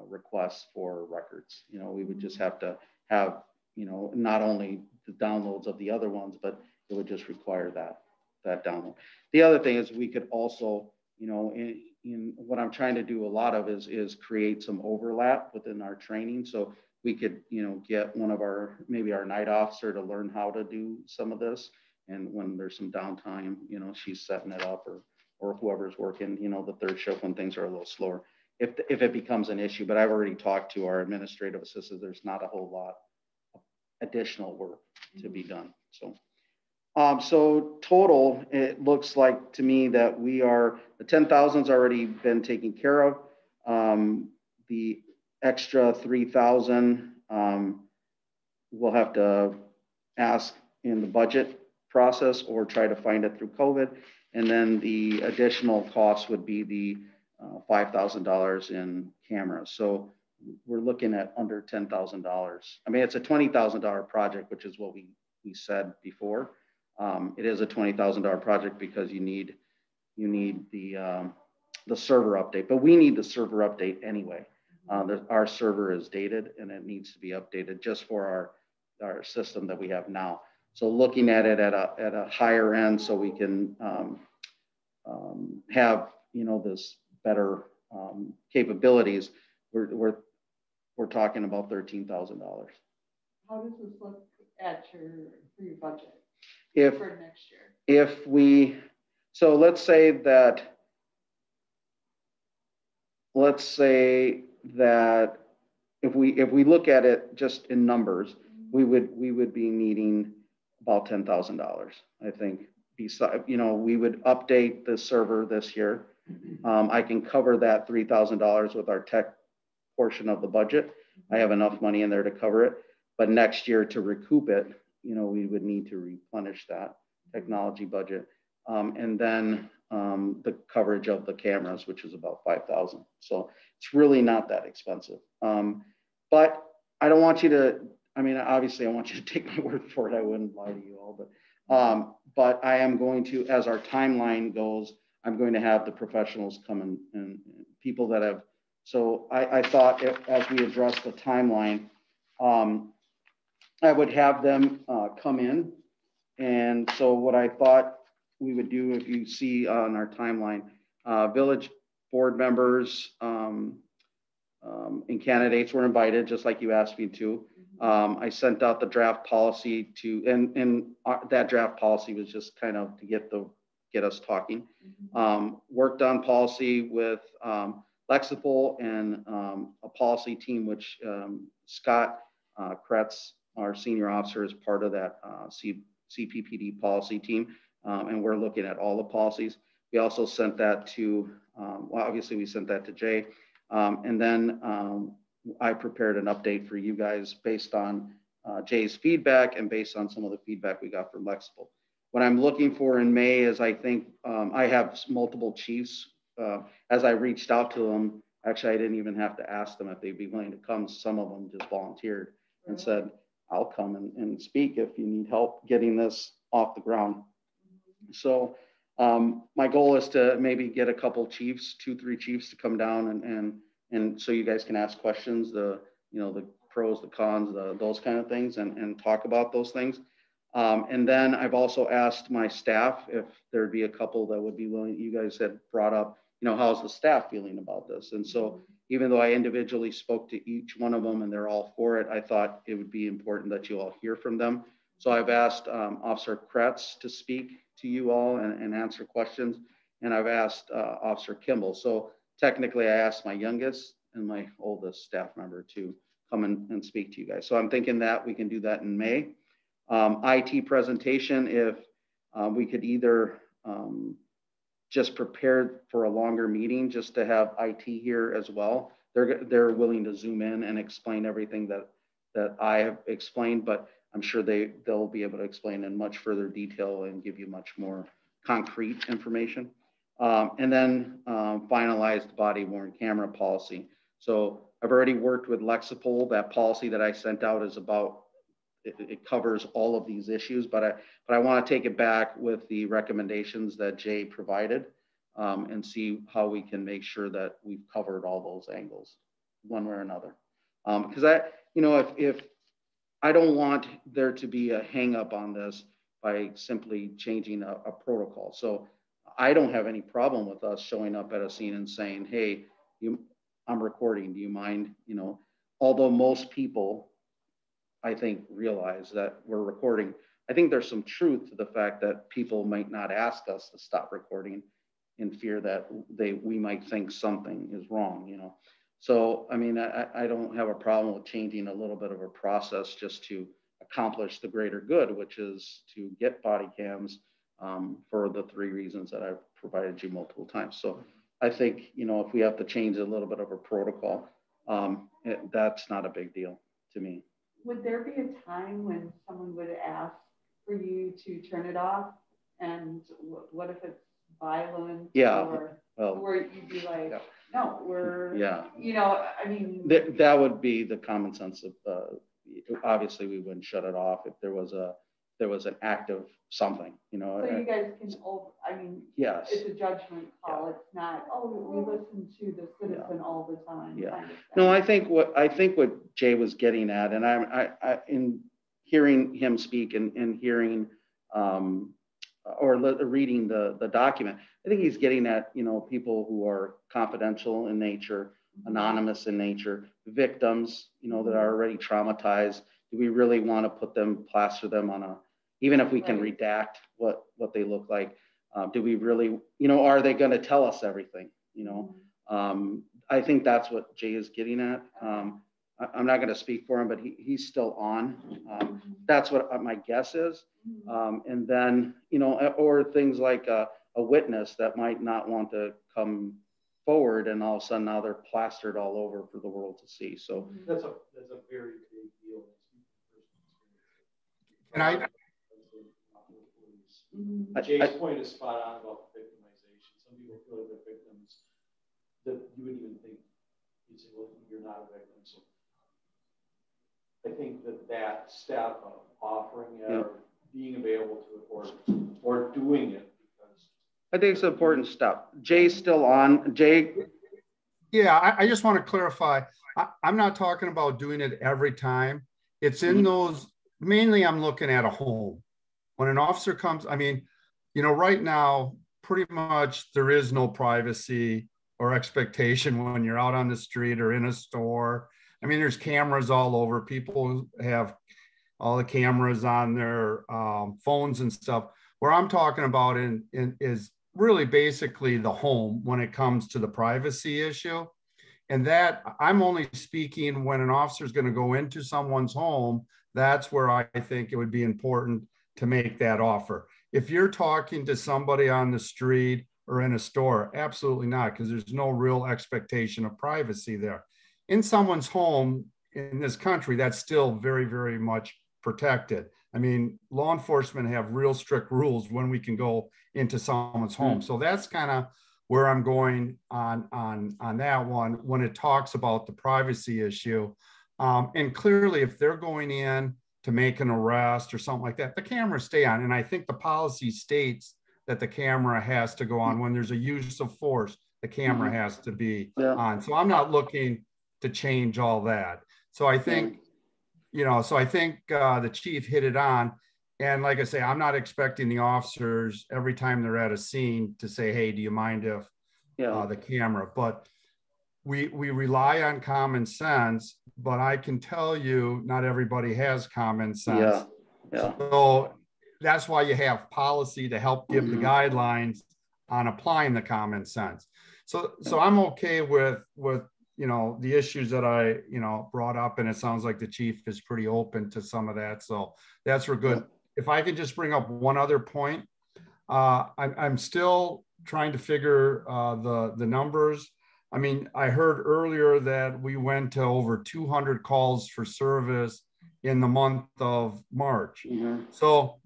request for records. We would just have to have, not only the downloads of the other ones, but it would just require that download. The other thing is we could also, in what I'm trying to do a lot of is create some overlap within our training. So we could, get one of maybe our night officer to learn how to do some of this. And when there's some downtime, she's setting it up, or whoever's working, the third shift when things are a little slower, if it becomes an issue. But I've already talked to our administrative assistants. There's not a whole lot of additional work to be done. So total, it looks like to me that the 10,000's already been taken care of. The extra 3,000, we'll have to ask in the budget process or try to find it through COVID. And then the additional cost would be the $5,000 in cameras. So we're looking at under $10,000. I mean, it's a $20,000 project, which is what we said before. It is a $20,000 project because you need the server update, but we need the server update anyway. Our server is dated and it needs to be updated just for our system that we have now. So looking at it at a higher end, so we can have this better capabilities. We're talking about $13,000. How does this look at for your budget? For next year? So let's say that if we look at it just in numbers, we would be needing about $10,000. I think besides, we would update the server this year. I can cover that $3,000 with our tech portion of the budget. I have enough money in there to cover it, but next year to recoup it, we would need to replenish that technology budget. And then the coverage of the cameras, which is about $5,000. So it's really not that expensive. But I don't want you to, obviously I want you to take my word for it. I wouldn't lie to you all, but I am going to, as our timeline goes, I'm going to have the professionals come in and people that have, so I thought as we address the timeline, I would have them come in. And so what I thought we would do, if you see on our timeline, village board members and candidates were invited, just like you asked me to. I sent out the draft policy and that draft policy was just kind of to get get us talking. Worked on policy with Lexipol and a policy team, which Scott Kretz, our senior officer, is part of that CPPD policy team. And we're looking at all the policies. We also sent that to, well, obviously we sent that to Jay. And then I prepared an update for you guys based on Jay's feedback and based on some of the feedback we got from Lexipol. What I'm looking for in May is, I think I have multiple chiefs. As I reached out to them, actually, I didn't even have to ask them if they'd be willing to come. Some of them just volunteered and said, I'll come and speak if you need help getting this off the ground. So my goal is to maybe get a couple chiefs, 2-3 chiefs to come down and so you guys can ask questions, the pros, the cons, those kind of things, and talk about those things. And then I've also asked my staff if there'd be a couple that would be willing. You guys had brought up, how's the staff feeling about this? And so even though I individually spoke to each one of them and they're all for it, I thought it would be important that you all hear from them. So I've asked Officer Kretz to speak to you all and answer questions. And I've asked Officer Kimball. So technically I asked my youngest and my oldest staff member to come and speak to you guys. So I'm thinking that we can do that in May. IT presentation, if we could either just prepare for a longer meeting, just to have IT here as well. They're willing to zoom in and explain everything that I have explained, but I'm sure they'll be able to explain in much further detail and give you much more concrete information. And then finalize the body-worn camera policy. So I've already worked with Lexipol. That policy that I sent out is about, it covers all of these issues, but I want to take it back with the recommendations that Jay provided and see how we can make sure that we've covered all those angles one way or another. Because if I don't want there to be a hang up on this by simply changing a protocol. So I don't have any problem with us showing up at a scene and saying, hey, I'm recording, do you mind? Although most people, I think, realize that we're recording. I think there's some truth to the fact that people might not ask us to stop recording in fear that we might think something is wrong, So, I mean, I don't have a problem with changing a little bit of a process just to accomplish the greater good, which is to get body cams for the 3 reasons that I've provided you multiple times. So I think, if we have to change a little bit of a protocol, that's not a big deal to me. Would there be a time when someone would ask for you to turn it off? And what if it's violent? Yeah. Or where you'd be like, yeah. No, we're, yeah. I mean. That would be the common sense of, obviously we wouldn't shut it off if there was an act of something, So you guys can, yes. It's a judgment call. Yeah. It's not, we listen to the citizen all the time. Yeah. No, I think what Jay was getting at, and I in hearing him speak and hearing or reading the document, I think he's getting at, people who are confidential in nature, anonymous in nature, victims, that are already traumatized. Do we really want to plaster them on even if we can redact what they look like, do we really, are they going to tell us everything? I think that's what Jay is getting at. I'm not going to speak for him, but he's still on. That's what my guess is. And then, or things like a witness that might not want to come forward, and all of a sudden now they're plastered all over for the world to see. So that's a very big deal. And Jay's point is spot on about victimization. Some people feel like they're victims that you wouldn't even think. You'd say, well, you're not a victim. So I think that step of offering it or being available to it or doing it, because I think it's an important step. Jay's still on. Jay? Yeah, I just want to clarify. I'm not talking about doing it every time. It's in those, mainly I'm looking at a home. When an officer comes, right now, pretty much there is no privacy or expectation when you're out on the street or in a store. There's cameras all over. People have all the cameras on their phones and stuff. Where I'm talking about is really basically the home when it comes to the privacy issue. And that I'm only speaking when an officer is going to go into someone's home. That's where I think it would be important to make that offer. If you're talking to somebody on the street or in a store, absolutely not, because there's no real expectation of privacy there. In someone's home in this country, that's still very, very much protected. I mean, law enforcement have real strict rules when we can go into someone's home. So that's kind of where I'm going on that one when it talks about the privacy issue. And clearly, if they're going in to make an arrest or something like that, the cameras stay on. And I think the policy states that the camera has to go on. When there's a use of force, the camera has to be on. So I'm not looking to change all that. So I think, the chief hit it on. And like I say, I'm not expecting the officers every time they're at a scene to say, hey, do you mind if the camera, but we rely on common sense, but I can tell you not everybody has common sense. So that's why you have policy to help give the guidelines on applying the common sense. So I'm okay with the issues that I brought up, and it sounds like the chief is pretty open to some of that. So that's real good. If I could just bring up one other point, I'm still trying to figure the numbers. I mean, I heard earlier that we went to over 200 calls for service in the month of March. So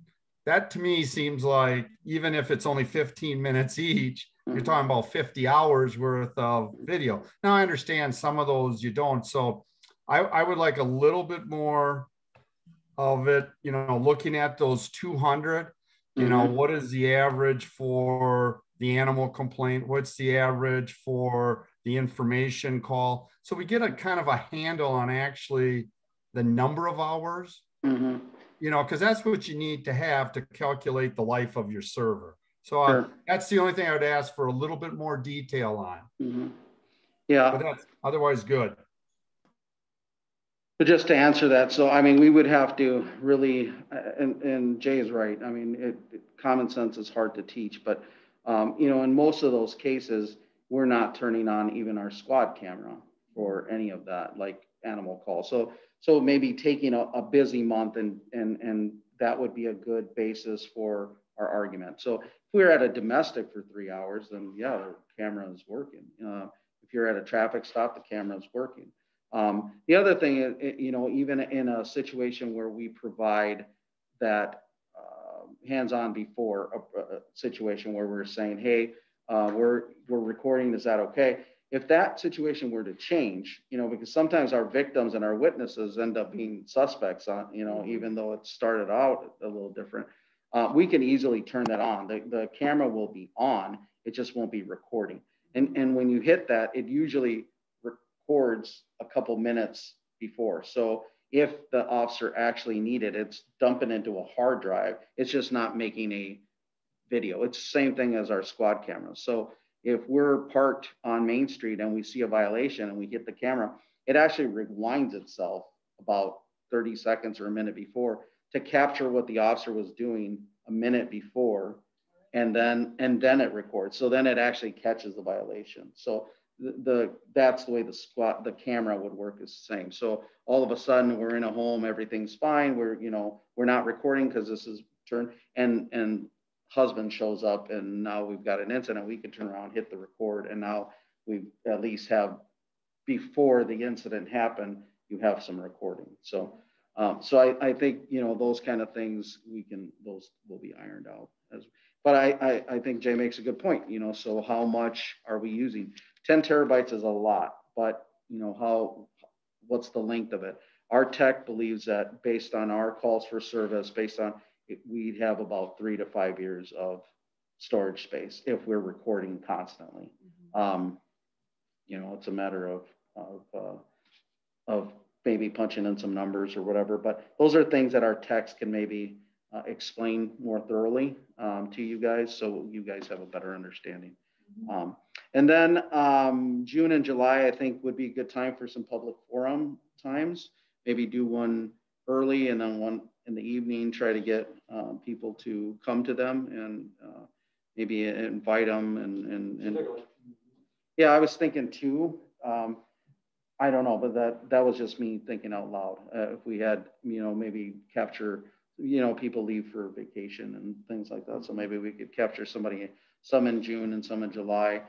that to me seems like, even if it's only 15 minutes each, you're talking about 50 hours worth of video. Now I understand some of those you don't. So I would like a little bit more of it, looking at those 200, what is the average for the animal complaint? What's the average for the information call? So we get a kind of a handle on actually the number of hours, because that's what you need to have to calculate the life of your server. So that's the only thing I would ask for a little bit more detail on. But that's otherwise good. But just to answer that, so I mean, we would have to really, and Jay is right. I mean, common sense is hard to teach, but in most of those cases, we're not turning on even our squad camera for any of that, like animal calls. So maybe taking a busy month and that would be a good basis for our argument. So if we're at a domestic for 3 hours, then yeah, the camera is working. If you're at a traffic stop, the camera is working. The other thing is, even in a situation where we provide that hands-on before a situation where we're saying, hey, we're recording, is that okay? If that situation were to change, because sometimes our victims and our witnesses end up being suspects on, even though it started out a little different, we can easily turn that on. The camera will be on, it just won't be recording. And when you hit that, it usually records a couple minutes before. So if the officer actually needed it, it's dumping into a hard drive. It's just not making a video. It's the same thing as our squad cameras. So if we're parked on Main Street and we see a violation and we hit the camera, it actually rewinds itself about 30 seconds or a minute before to capture what the officer was doing a minute before, and then it records. So then it actually catches the violation. So that's the way the camera would work, is the same. So all of a sudden we're in a home, everything's fine. We're not recording because this is turn, and husband shows up and now we've got an incident. We can turn around, hit the record, and now we at least have, before the incident happened, you have some recording. So I think those kind of things those will be ironed out. But I think Jay makes a good point. So how much are we using? 10 terabytes is a lot, but what's the length of it? Our tech believes that based on our calls for service, we'd have about 3 to 5 years of storage space if we're recording constantly. It's a matter of maybe punching in some numbers or whatever, but those are things that our techs can maybe explain more thoroughly to you guys, so you guys have a better understanding. And then June and July, I think, would be a good time for some public forum times. Maybe do one early and then one in the evening, try to get people to come to them and maybe invite them and yeah, I was thinking two. I don't know, but that was just me thinking out loud. If we had, maybe capture, people leave for vacation and things like that. So maybe we could capture some in June and some in July,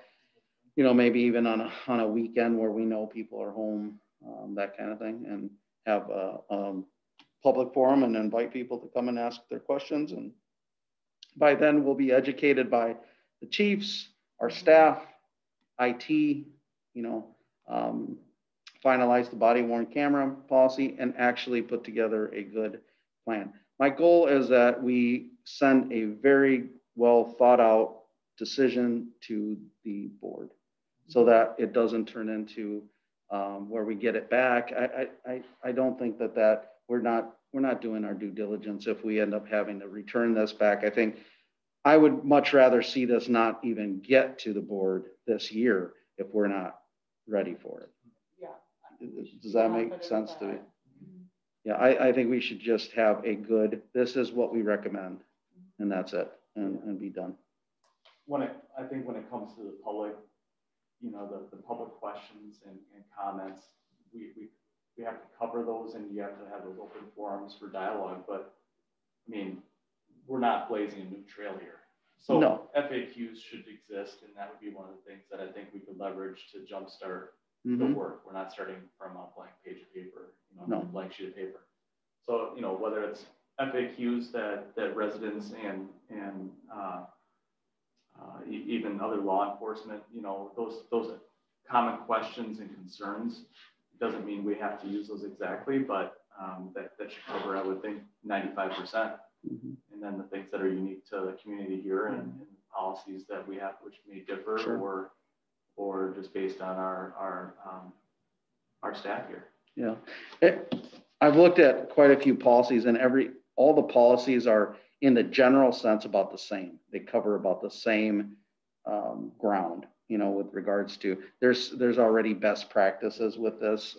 maybe even on a weekend where we know people are home, that kind of thing, and have a public forum and invite people to come and ask their questions. And by then we'll be educated by the chiefs, our staff, IT, finalize the body worn camera policy and actually put together a good plan. My goal is that we send a very well thought out decision to the board so that it doesn't turn into where we get it back. I don't think that we're not doing our due diligence if we end up having to return this back. I think I would much rather see this not even get to the board this year if we're not ready for it. Does that make sense to you? Yeah, I think we should just have this is what we recommend, and that's it, and be done. I think when it comes to the public, the public questions and comments, we have to cover those, and you have to have those open forums for dialogue. But I mean, we're not blazing a new trail here. So no. FAQs should exist, and that would be one of the things that I think we could leverage to jumpstart the work. We're not starting from a blank page of paper, a blank sheet of paper. So, whether it's FAQs that residents and even other law enforcement, those common questions and concerns, doesn't mean we have to use those exactly, but that should cover, I would think, 95%. And then the things that are unique to the community here and policies that we have, which may differ, or just based on our staff here. Yeah, I've looked at quite a few policies, and all the policies are in the general sense about the same. They cover about the same ground, with regards to there's already best practices with this.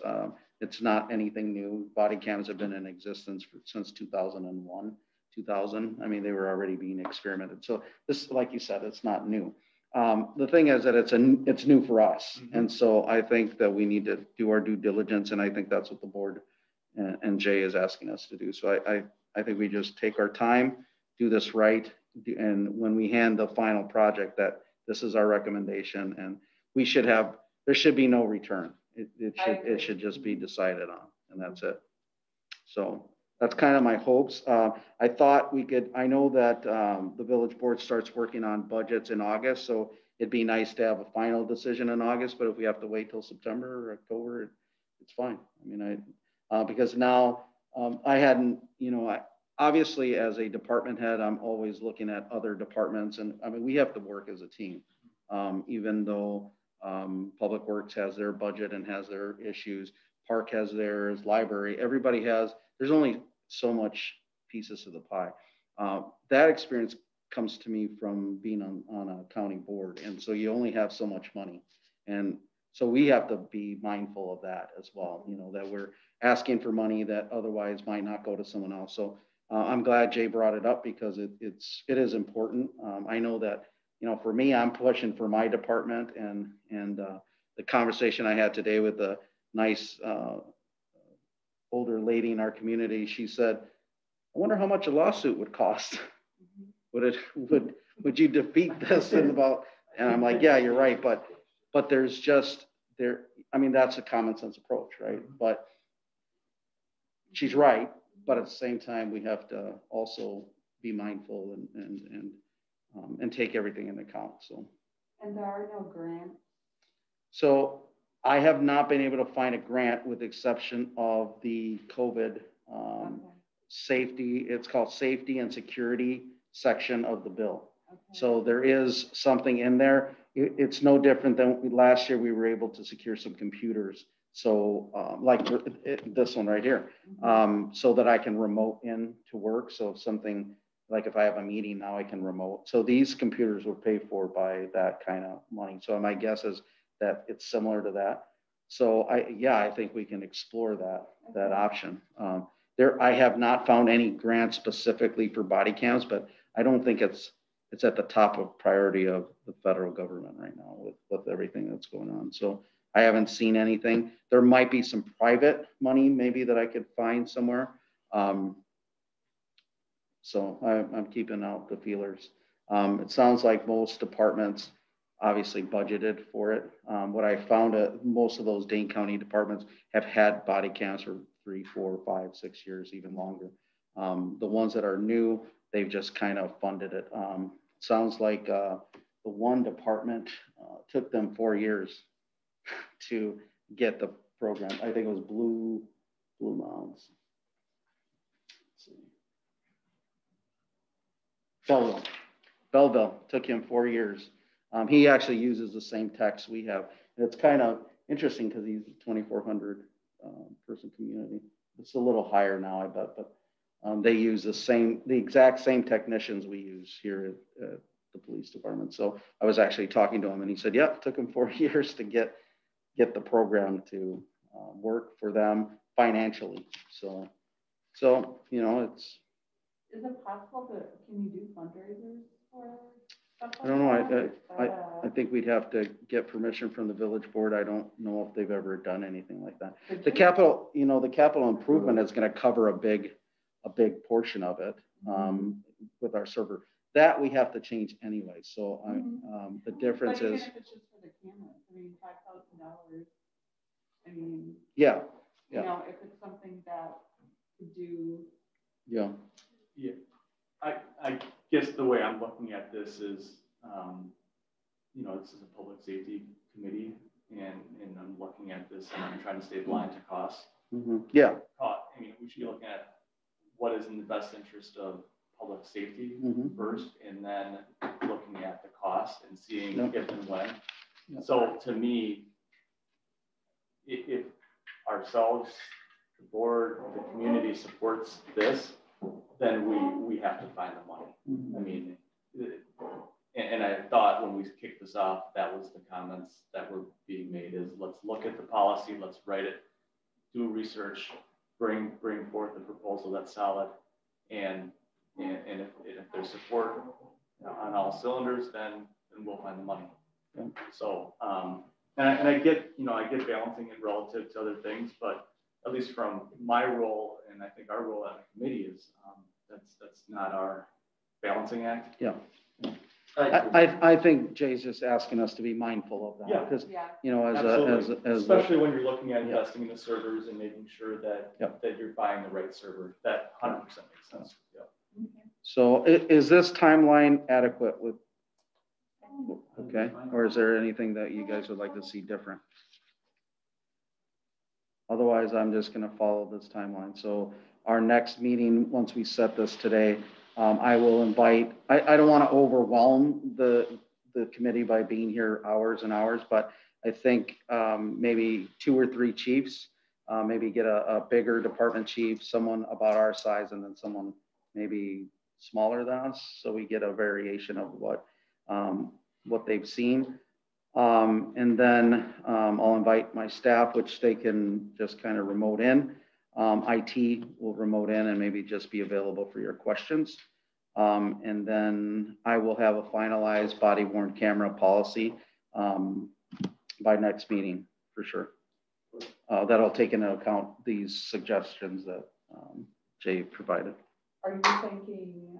It's not anything new. Body cams have been in existence since 2001, 2000. I mean, they were already being experimented. So this, like you said, it's not new. The thing is that it's new for us. And so I think that we need to do our due diligence. And I think that's what the board and Jay is asking us to do. So I think we just take our time, do this right. And when we hand the final project, that this is our recommendation, and there should be no return. It should just be decided on, and that's it. So that's kind of my hopes. I thought I know that the village board starts working on budgets in August, so it'd be nice to have a final decision in August, but if we have to wait till September or October, it's fine. I mean, because now I hadn't, obviously as a department head, I'm always looking at other departments, and I mean, we have to work as a team, even though Public Works has their budget and has their issues, Park has theirs, library, everybody there's only so much pieces of the pie. That experience comes to me from being on a county board. And so you only have so much money. And so we have to be mindful of that as well, that we're asking for money that otherwise might not go to someone else. So I'm glad Jay brought it up because it is important. I know that, for me, I'm pushing for my department, and the conversation I had today with a nice older lady in our community, she said, I wonder how much a lawsuit would cost. Would you defeat this in about, and I'm like, yeah, you're right. But there's just I mean, that's a common sense approach, right? But she's right. But at the same time, we have to also be mindful and take everything into account. So. And there are no grants. So I have not been able to find a grant with the exception of the COVID safety. It's called safety and security section of the bill. Okay. So there is something in there. It's no different than last year. We were able to secure some computers. So like this one right here, so that I can remote in to work. So if something, like if I have a meeting now, I can remote. So these computers were paid for by that kind of money. So my guess is that it's similar to that. So I think we can explore that option. I have not found any grants specifically for body cams, but I don't think it's at the top of priority of the federal government right now with everything that's going on. So I haven't seen anything. There might be some private money maybe that I could find somewhere. So I'm keeping out the feelers. It sounds like most departments obviously budgeted for it. What I found, most of those Dane County departments have had body cams for 3, 4, 5, 6 years, even longer. The ones that are new, they've just kind of funded it. Sounds like the one department took them 4 years to get the program. I think it was Blue Mounds. Let's see. Belleville took him 4 years. He actually uses the same text we have. And it's kind of interesting because he's a 2,400 person community. It's a little higher now, I bet, but they use the exact same technicians we use here at the police department. So I was actually talking to him and he said, yep, it took him 4 years to get the program to work for them financially. So, you know, it's. Is it possible can you do fundraisers for stuff like I don't know. I think we'd have to get permission from the village board. I don't know if they've ever done anything like that. The capital improvement is going to cover a big portion of it with our server. That we have to change anyway. So the difference but is. Even if it's just for the cameras, I mean, $5,000. I mean. Yeah. You know, if it's something that could do. Yeah. Yeah, I guess the way I'm looking at this is, you know, this is a public safety committee, and I'm looking at this and I'm trying to stay blind to costs. Yeah. I mean, we should be looking at what is in the best interest of public safety first, and then looking at the cost and seeing if and when. So to me, if ourselves, the board, the community supports this, then we have to find the money. I mean, and I thought when we kicked this off, that was the comments that were being made is let's look at the policy, let's write it, do research, bring forth a proposal that's solid, and if there's support on all cylinders, then we'll find the money. Yeah. So and I get balancing it relative to other things, but at least from my role, and I think our role as a committee is that's not our balancing act. Yeah. I think Jay's just asking us to be mindful of that because you know, as especially when you're looking at investing in the servers and making sure that that you're buying the right server, that 100% makes sense. Yeah. So is this timeline adequate with? Okay, or is there anything that you guys would like to see different? Otherwise, I'm just going to follow this timeline. So our next meeting, once we set this today, I will invite, I don't want to overwhelm the committee by being here hours and hours, but I think maybe 2 or 3 chiefs, maybe get a bigger department chief, someone about our size, and then someone maybe smaller than us. So we get a variation of what they've seen. And then I'll invite my staff, which they can just kind of remote in. IT will remote in and maybe just be available for your questions. And then I will have a finalized body worn camera policy by next meeting for sure. That'll take into account these suggestions that Jay provided. Are you thinking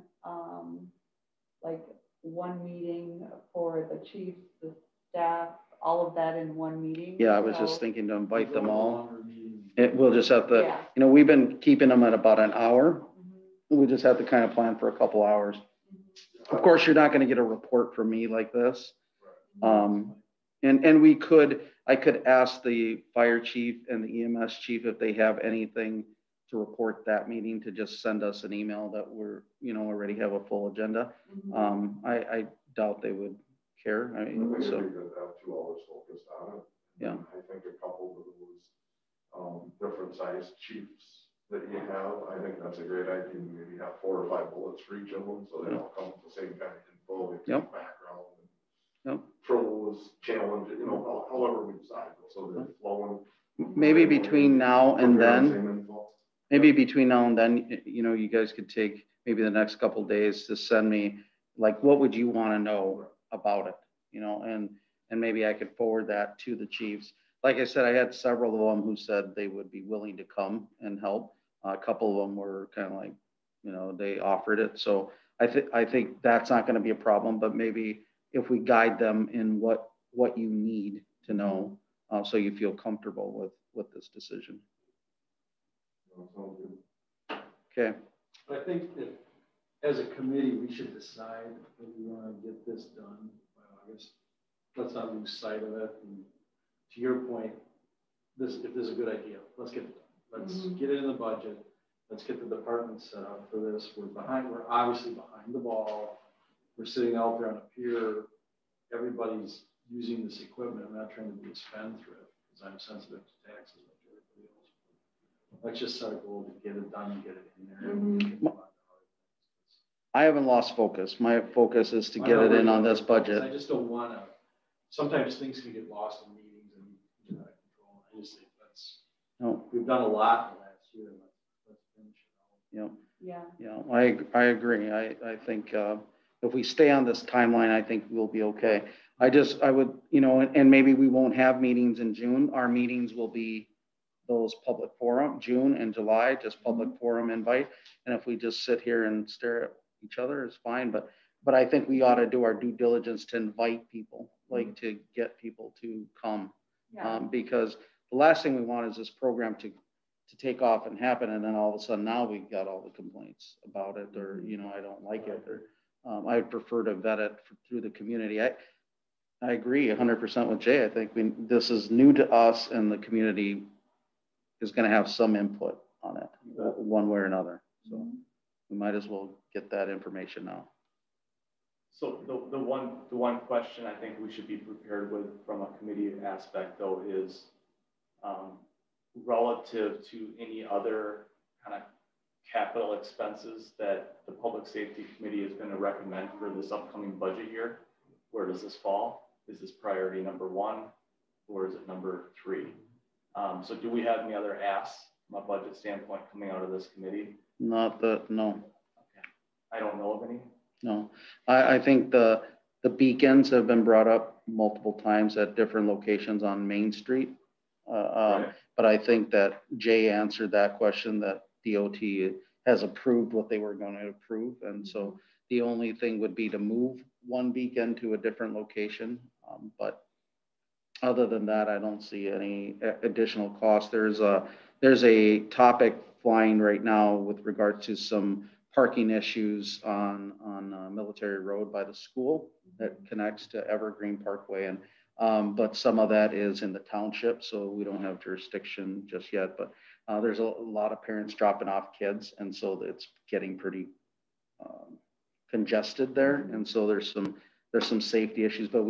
like one meeting for the chiefs, the staff, all of that in one meeting? Yeah, I was just thinking to invite them all. We'll just have to, you know, we've been keeping them at about an hour. We just have to kind of plan for a couple hours. Of course, you're not going to get a report from me like this. And I could ask the fire chief and the EMS chief if they have anything to report that meeting to just send us an email that we're, you know, already have a full agenda. I doubt they would care. I mean, so we could have 2 hours focused on it. Yeah. I think a couple of those different sized chiefs that you have, I think that's a great idea. Maybe have 4 or 5 bullets for each of them, so they all come with the same kind of info, background, and pros, challenge, you know, however we decide. So they're flowing. Maybe between now and then. maybe between now and then, you know, you guys could take maybe the next couple of days to send me, like, what would you want to know about it, you know, and maybe I could forward that to the chiefs. Like I said, I had several of them who said they would be willing to come and help. A couple of them were kind of like, you know, they offered it. So I think that's not going to be a problem, but maybe if we guide them in what you need to know, so you feel comfortable with this decision. Okay. But I think that as a committee, we should decide that we want to get this done by August. Let's not lose sight of it. And to your point, if this is a good idea, let's get it done. Let's get it in the budget. Let's get the department set up for this. We're obviously behind the ball. We're sitting out there on a pier. Everybody's using this equipment. I'm not trying to be a spendthrift because I'm sensitive to taxes like everybody else. Let's just set a goal to get it done and get it in there. I haven't lost focus. My focus is to get it in on this budget. I just don't want to. Sometimes things can get lost in meetings and you get out of control. I just think we've done a lot in the last year. Let's finish it out. Yeah, I agree. I think if we stay on this timeline, I think we'll be okay. I would, you know, and maybe we won't have meetings in June. Our meetings will be those public forum, June and July, just public forum invite. And if we just sit here and stare at each other, it's fine. But I think we ought to do our due diligence to invite people, like to get people to come, because the last thing we want is this program to take off and happen, and then all of a sudden now we've got all the complaints about it, or you know, I don't like it, or I prefer to vet it through the community. I agree 100% with Jay. I think this is new to us, and the community is going to have some input on it, one way or another. So we might as well get that information now. So the one question I think we should be prepared with from a committee aspect, though, is relative to any other kind of capital expenses that the Public Safety Committee is going to recommend for this upcoming budget year. Where does this fall? Is this priority number 1, or is it number 3? So do we have any other asks from a budget standpoint coming out of this committee? No. Okay. I don't know of any. No, I think the beacons have been brought up multiple times at different locations on Main Street. Right. But I think that Jay answered that question, that DOT has approved what they were going to approve. And so the only thing would be to move one beacon to a different location. But other than that, I don't see any additional cost. There's a topic flying right now with regard to some parking issues on Military Road by the school that connects to Evergreen Parkway. And but some of that is in the township, so we don't have jurisdiction just yet. But there's a lot of parents dropping off kids, and so it's getting pretty congested there. And so there's some safety issues, but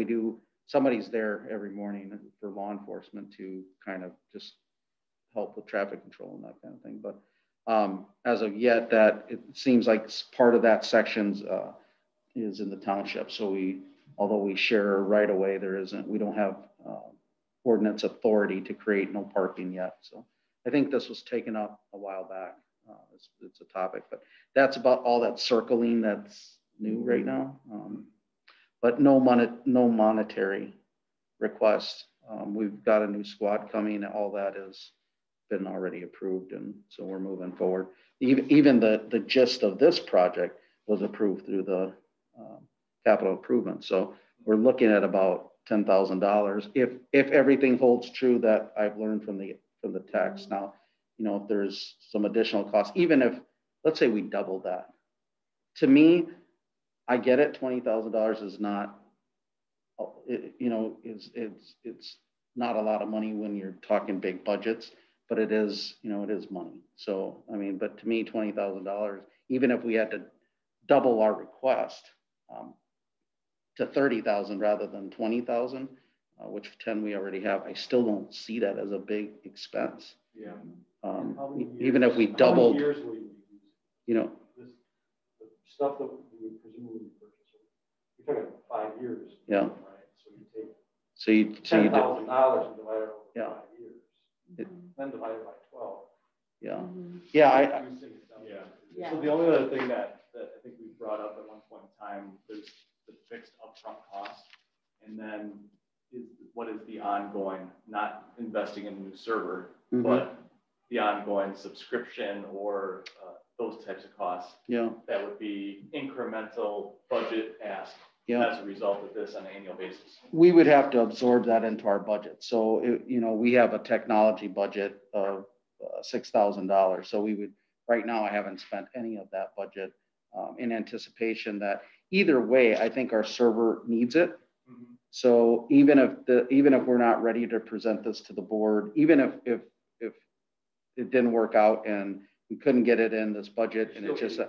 somebody's there every morning for law enforcement to kind of just help with traffic control and that kind of thing. But as of yet, that it seems like part of that sections is in the township. So although we share right away, we don't have ordinance authority to create no parking yet. So I think this was taken up a while back. It's a topic, but that's about all that circling that's new right now. But no monetary request. We've got a new squad coming. All that has been already approved, and so we're moving forward. Even the gist of this project was approved through the capital improvement. So we're looking at about $10,000 if everything holds true that I've learned from the text. Now, you know, if there's some additional costs, even if, let's say we double that, to me, I get it. $20,000 is not, you know, it's not a lot of money when you're talking big budgets, but it is, you know, it is money. So, I mean, but to me, $20,000, even if we had to double our request to 30,000 rather than 20,000, which 10 we already have, I still don't see that as a big expense. Yeah. Even if we doubled, years will you use? You know, the stuff that we would presumably purchase, you're talking 5 years. Yeah. Right. So you take $10,000 and divide it over 5 years. Then divide it by 12. Yeah. Mhm. Yeah. Yeah. So the only other thing that I think we brought up at one point in time, there's the fixed upfront cost, and then what is the ongoing, not investing in a new server, but the ongoing subscription or those types of costs. Yeah. That would be incremental budget ask as a result of this on an annual basis. We would have to absorb that into our budget. So, we have a technology budget of $6,000. So we would, right now, I haven't spent any of that budget in anticipation that either way, I think our server needs it. Mm-hmm. So even if we're not ready to present this to the board, even if it didn't work out and we couldn't get it in this budget, and it's just,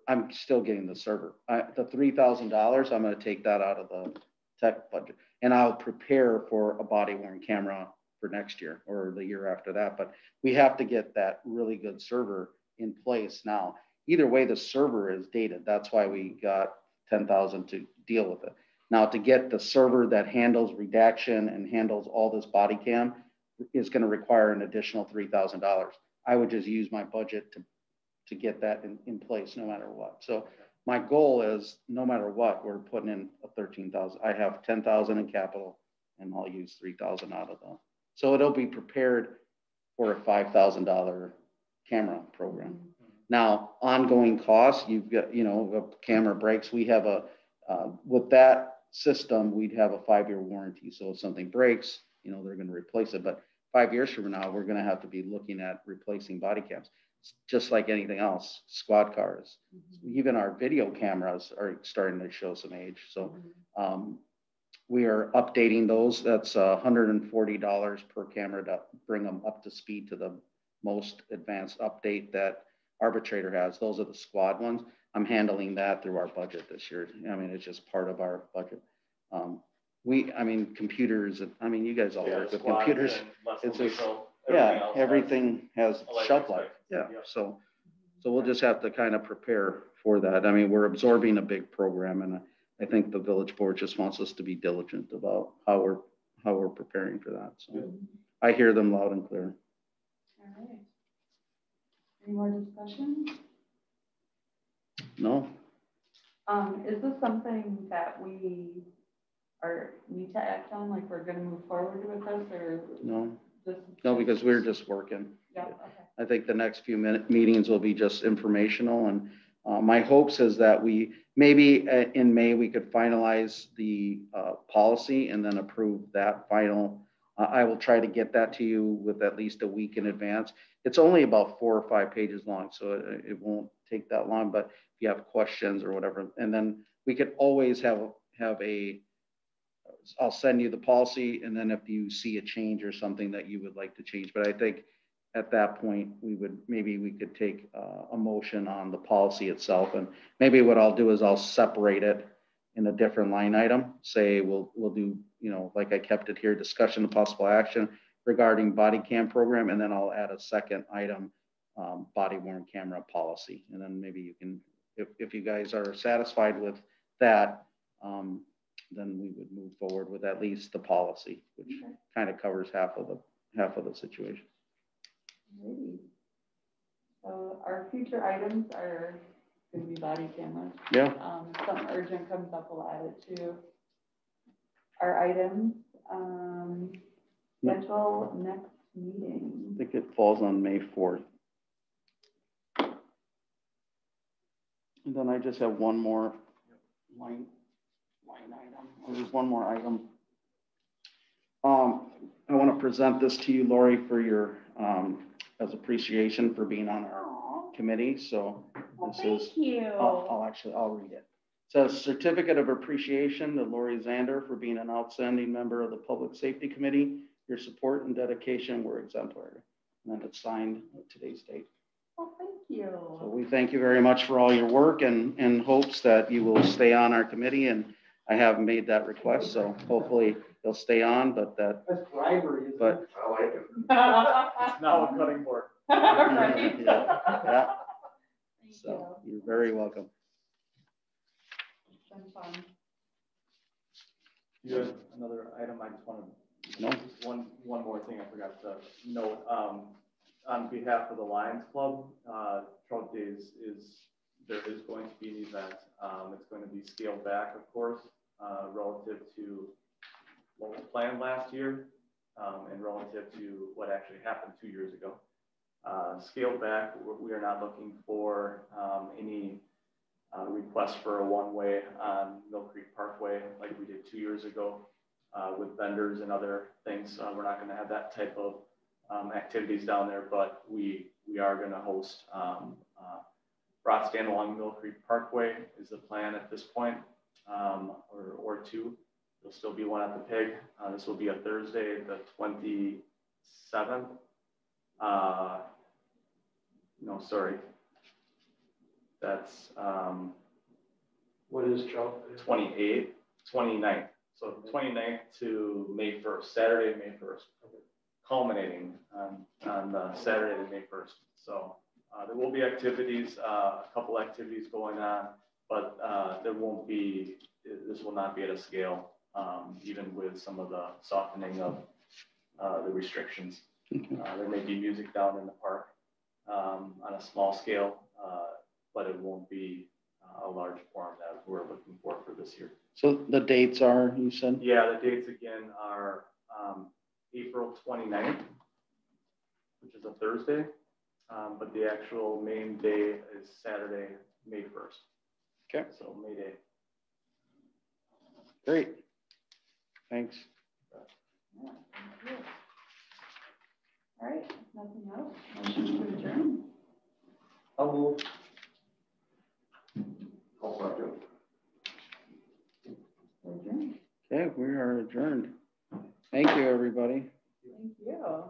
I'm still getting the server. The $3,000, I'm going to take that out of the tech budget, and I'll prepare for a body worn camera for next year or the year after that. But we have to get that really good server in place now. Either way, the server is dated. That's why we got $10,000 to deal with it. Now, to get the server that handles redaction and handles all this body cam is going to require an additional $3,000. I would just use my budget to get that in place no matter what. So my goal is no matter what, we're putting in a $13,000. I have $10,000 in capital and I'll use $3,000 out of that. So it'll be prepared for a $5,000 camera program. Now, ongoing costs, you've got, a camera breaks. We have with that system, we'd have a 5-year warranty. So if something breaks, they're going to replace it. But 5 years from now, we're going to have to be looking at replacing body cams, just like anything else, squad cars. Even our video cameras are starting to show some age. So we are updating those. That's $140 per camera to bring them up to speed to the most advanced update that Arbitrator has. Those are the squad ones. I'm handling that through our budget this year. It's just part of our budget. Computers, you guys all work with computers. It's just, everything has shelf life. Yeah. So we'll just have to kind of prepare for that. We're absorbing a big program, and I think the village board just wants us to be diligent about how we're preparing for that. So I hear them loud and clear. All right. Any more discussion? No. Is this something that we need to act on? Like we're going to move forward with this, or no? No, because we're just working. Yeah. Okay. I think the next few meetings will be just informational, and my hopes is that we maybe in May we could finalize the policy and then approve that final. I will try to get that to you with at least a week in advance. It's only about 4 or 5 pages long, so it won't take that long. But if you have questions or whatever, and then we could always have I'll send you the policy, and then if you see a change or something that you would like to change. But I think at that point, we could take a motion on the policy itself. And maybe what I'll do is I'll separate it in a different line item. Say we'll do, like I kept it here, discussion of possible action regarding body cam program. And then I'll add a second item, body worn camera policy. And then maybe you can, if you guys are satisfied with that, then we would move forward with at least the policy, which kind of covers half of the situation. Alrighty. So our future items are going to be body cameras. Yeah. If something urgent comes up, we'll add it to our items. Schedule next meeting. I think it falls on May 4th. And then I just have one more line item. There's one more item. I want to present this to you, Lori, for your as appreciation for being on our committee. So thank you. I'll read it. It says certificate of appreciation to Lori Zander for being an outstanding member of the Public Safety Committee. Your support and dedication were exemplary. And then it's signed today's date. Well, thank you. So we thank you very much for all your work, and hopes that you will stay on our committee. And I have made that request, so hopefully they'll stay on. But that's bribery, isn't it? I like it. It's now a cutting board. Right. Yeah. So you're very welcome. It's been fun. You have another item I just want to No. one more thing I forgot to note. on behalf of the Lions Club, Trout Days there is going to be an event. It's going to be scaled back, of course, relative to what was planned last year and relative to what actually happened 2 years ago. Scaled back, we are not looking for any requests for a one-way on Mill Creek Parkway like we did 2 years ago with vendors and other things. We're not going to have that type of activities down there, but we are going to host brat stand along Mill Creek Parkway is the plan at this point, or two. There'll still be one at the Pig. This will be a Thursday, the 27th. No, sorry. That's what is Trout? 28th, 29th. So 29th to May 1st, Saturday, May 1st, culminating on Saturday, May 1st. So there will be activities, a couple activities going on, but there won't be, this will not be at a scale, even with some of the softening of the restrictions. There may be music down in the park on a small scale, but it won't be a large forum that we're looking for this year. So the dates are, you said? Yeah, the dates again are April 29th, which is a Thursday, but the actual main day is Saturday, May 1st. Okay. So May Day. Great. Thanks. Yeah, thank you. All right, nothing else. Motion to adjourn. I'll move. I'll second. Adjourn. Okay, we are adjourned. Thank you, everybody. Thank you.